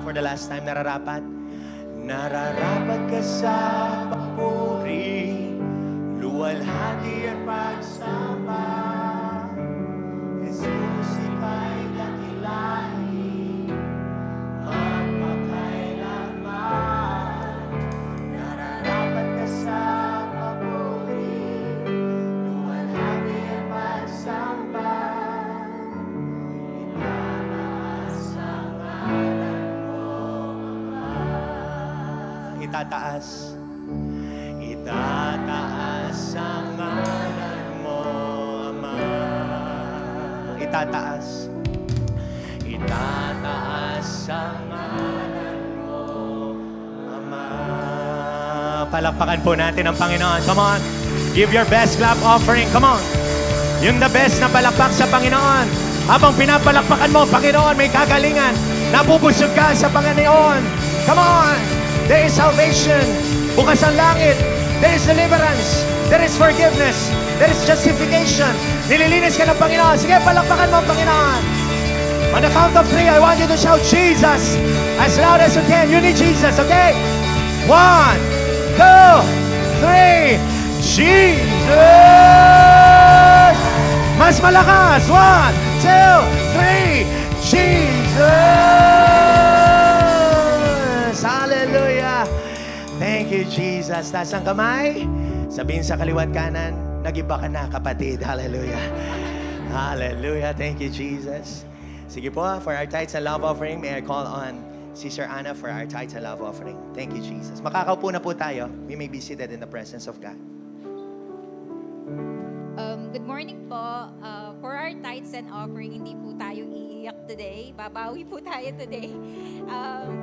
For the last time, nararapat. Nararapat ka sa papuri, luwalhati at pagsamba. Jesus, ika'y dakilain, magpakailanman. Nararapat ka sa papuri, luwalhati at pagsamba. Itataas, itataas ang ngalan mo, Ama. Itataas, itataas ang ngalan mo, Ama. Palakpakan po natin ang Panginoon. Come on. Give your best clap offering. Come on. Yung the best na palakpak sa Panginoon. Habang pinapalakpakan mo, Panginoon, may kagalingan. Nabubusog ka sa Panginoon. Come on. There is salvation. Bukas ang langit. There is deliverance. There is forgiveness. There is justification. Nililinis ka ng Panginoon. Sige, palakpakan mo ang Panginoon. On the count of 3, I want you to shout Jesus as loud as you can. You need Jesus, okay? 1, 2, 3. Jesus! Mas malakas. 1, 2, 3. Jesus! Hallelujah! Thank you, Jesus. Taas ang kamay. Sabihin sa kaliwat kanan, nag-iba ka na, kapatid. Hallelujah. Hallelujah. Thank you, Jesus. Sige po, for our tithes and love offering, may I call on Sister Anna for our tithes and love offering. Thank you, Jesus. Makakaupo na po tayo. We may be seated in the presence of God. Good morning po. For our tithes and offering, hindi po tayo iiyak today. Babawi po tayo today.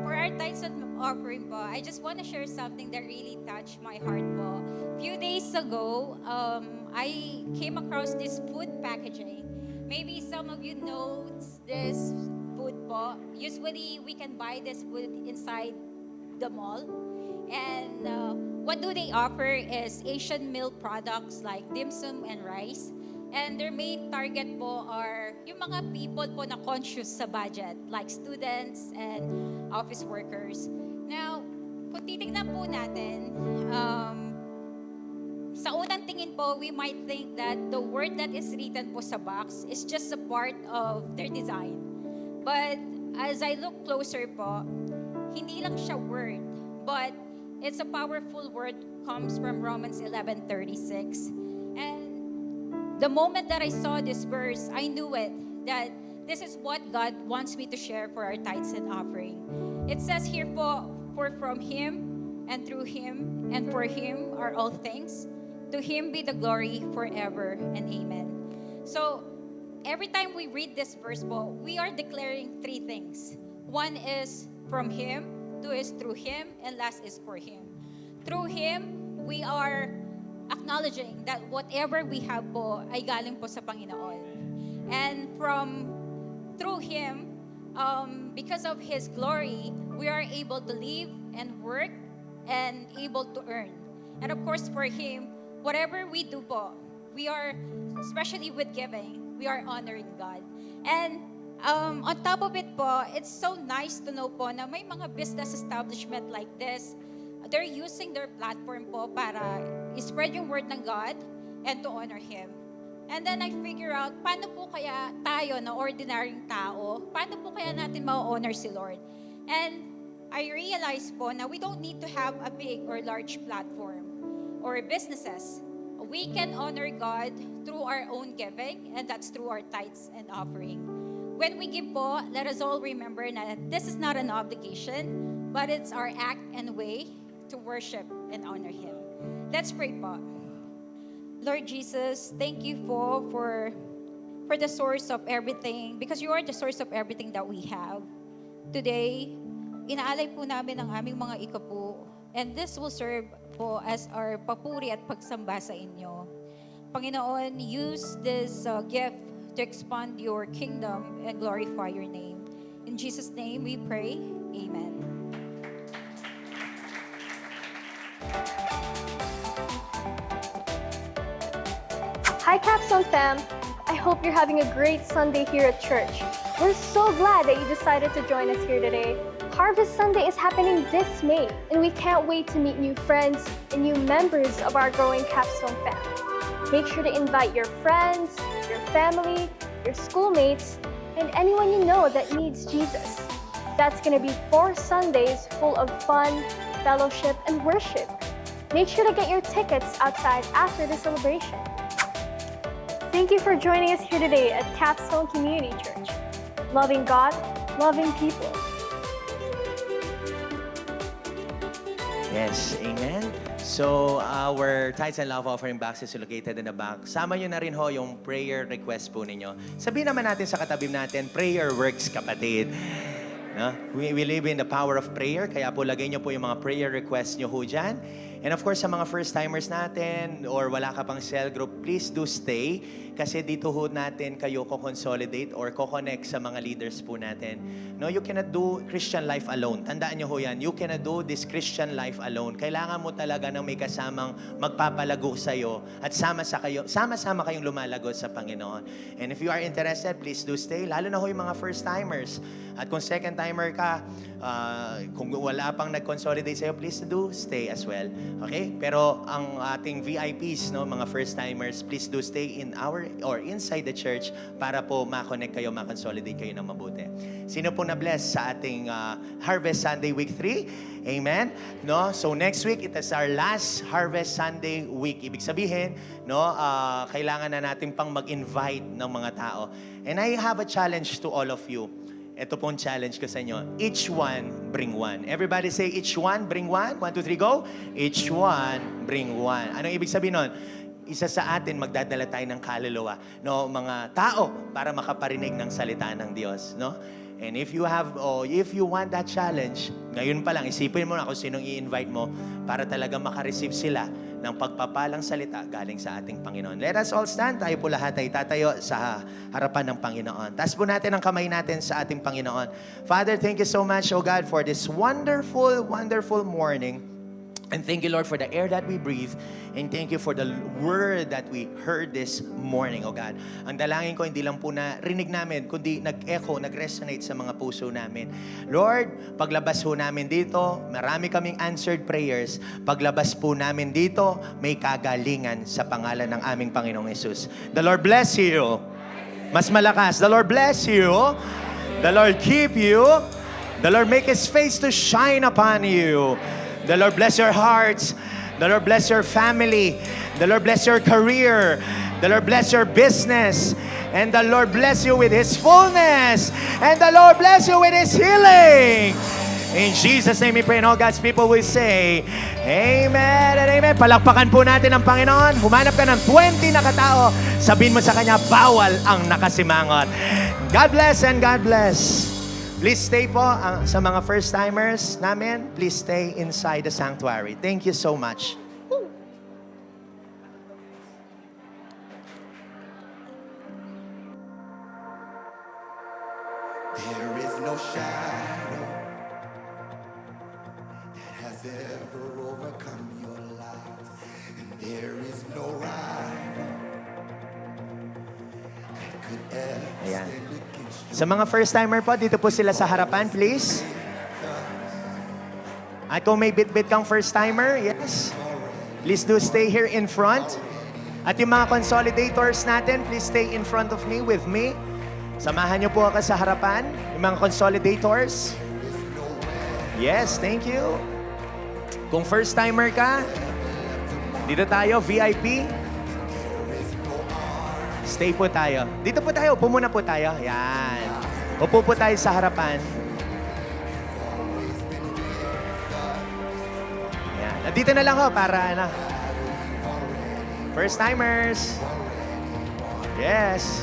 For our tithes and offering po, I just want to share something that really touched my heart po. Few days ago, I came across this food packaging. Maybe some of you know this food po. Usually, we can buy this food inside the mall. And what do they offer is Asian meal products like dim sum and rice. And their main target po are yung mga people po na conscious sa budget, like students and office workers. Now, kung titignan po natin, sa unang tingin po, we might think that the word that is written po sa box is just a part of their design. But as I look closer po, hindi lang siya word, but it's a powerful word, comes from Romans 11:36. And the moment that I saw this verse, I knew it, that this is what God wants me to share for our tithes and offering. It says here po, for from Him, and through Him, and for Him are all things. To Him be the glory forever and amen. So, every time we read this verse po, we are declaring three things. One is from Him, two is through Him, and last is for Him. Through Him, we are acknowledging that whatever we have po ay galing po sa Panginoon. And through Him, because of His glory, we are able to live and work and able to earn. And of course, for Him, whatever we do po, we are, especially with giving, we are honoring God. And on top of it po, it's so nice to know po na may mga business establishment like this, they're using their platform po para i-spread yung word ng God and to honor Him. And then I figure out, paano po kaya tayo na ordinaryong tao, paano po kaya natin ma-honor si Lord? And I realized po na we don't need to have a big or large platform or businesses. We can honor God through our own giving, and that's through our tithes and offering. When we give po, let us all remember that this is not an obligation, but it's our act and way to worship and honor Him. Let's pray po. Lord Jesus, thank you po for the source of everything, because you are the source of everything that we have. Today, inaalay po namin ang aming mga ikapu, and this will serve po as our papuri at pagsamba sa inyo. Panginoon, use this gift to expand your kingdom and glorify your name. In Jesus' name we pray. Amen. Hi Capstone fam! I hope you're having a great Sunday here at church. We're so glad that you decided to join us here today. Harvest Sunday is happening this May, and we can't wait to meet new friends and new members of our growing Capstone fam. Make sure to invite your friends, your family, your schoolmates, and anyone you know that needs Jesus. That's going to be 4 Sundays full of fun, fellowship, and worship. Make sure to get your tickets outside after the celebration. Thank you for joining us here today at Capstone Community Church. Loving God, loving people. Yes, amen. So, our tithes and love offering box is located in the back. Sama nyo na rin ho yung prayer request po ninyo. Sabihin naman natin sa katabi natin, prayer works, kapatid. No? We live in the power of prayer, kaya po lagay nyo po yung mga prayer requests nyo ho dyan. And of course, sa mga first-timers natin or wala ka pang cell group, please do stay kasi dito ho natin kayo ko-consolidate or ko-connect sa mga leaders po natin. No, you cannot do Christian life alone. Tandaan nyo ho yan. You cannot do this Christian life alone. Kailangan mo talaga ng may kasamang magpapalago sa'yo at sama-sama kayong lumalago sa Panginoon. And if you are interested, please do stay. Lalo na ho yung mga first-timers. At kung second-timer ka, kung wala pang nag-consolidate sa'yo, please do stay as well. Okay? Pero ang ating VIPs, no, mga first-timers, please do stay in our or inside the church para po ma-connect kayo, ma-consolidate kayo ng mabuti. Sino po na-bless sa ating Harvest Sunday Week 3? Amen? No? So next week, it is our last Harvest Sunday week. Ibig sabihin, no, kailangan na natin pang mag-invite ng mga tao. And I have a challenge to all of you. Ito pong challenge ko sa inyo. Each one, bring one. Everybody say, each one, bring one. 1, 2, 3, go. Each one, bring one. Anong ibig sabihin nun? Isa sa atin, magdadala tayo ng kaluluwa. No, mga tao para makaparinig ng salita ng Diyos. No? And if you want that challenge, ngayon pa lang, isipin mo na kung sinong i-invite mo para talaga makareceive sila ng pagpapalang salita galing sa ating Panginoon. Let us all stand. Tayo po lahat ay tatayo sa harapan ng Panginoon. Taas po natin ang kamay natin sa ating Panginoon. Father, thank you so much, O God, for this wonderful, wonderful morning. And thank you, Lord, for the air that we breathe. And thank you for the word that we heard this morning, O God. Ang dalangin ko, hindi lang po na rinig namin, kundi nag-echo, nag-resonate sa mga puso namin. Lord, paglabas po namin dito, marami kaming answered prayers. Paglabas po namin dito, may kagalingan sa pangalan ng aming Panginoong Yesus. The Lord bless you. Mas malakas. The Lord bless you. The Lord keep you. The Lord make His face to shine upon you. The Lord bless your hearts. The Lord bless your family. The Lord bless your career. The Lord bless your business. And the Lord bless you with His fullness. And the Lord bless you with His healing. In Jesus' name we pray, and all God's people will say, Amen and Amen. Palakpakan po natin ang Panginoon. Humanap ka ng 20 na katao. Sabihin mo sa Kanya, bawal ang nakasimangot. God bless and God bless. Please stay po sa mga first-timers namin. Please stay inside the sanctuary. Thank you so much. There is no shadow that has ever overcome your life. And there is no rival that could ever Ayan. stand against you. Sa mga first-timer po, dito po sila sa harapan, please. At kung may bit-bit kang first-timer, yes, please do stay here in front. At yung mga consolidators natin, please stay in front of me, with me. Samahan niyo po ako sa harapan, yung mga consolidators. Yes, thank you. Kung first-timer ka, dito tayo, VIP. Stay po tayo. Dito po tayo, upo muna po tayo. Yan. Upo po tayo sa harapan. Yan. Dito na lang ho para First-timers. Yes.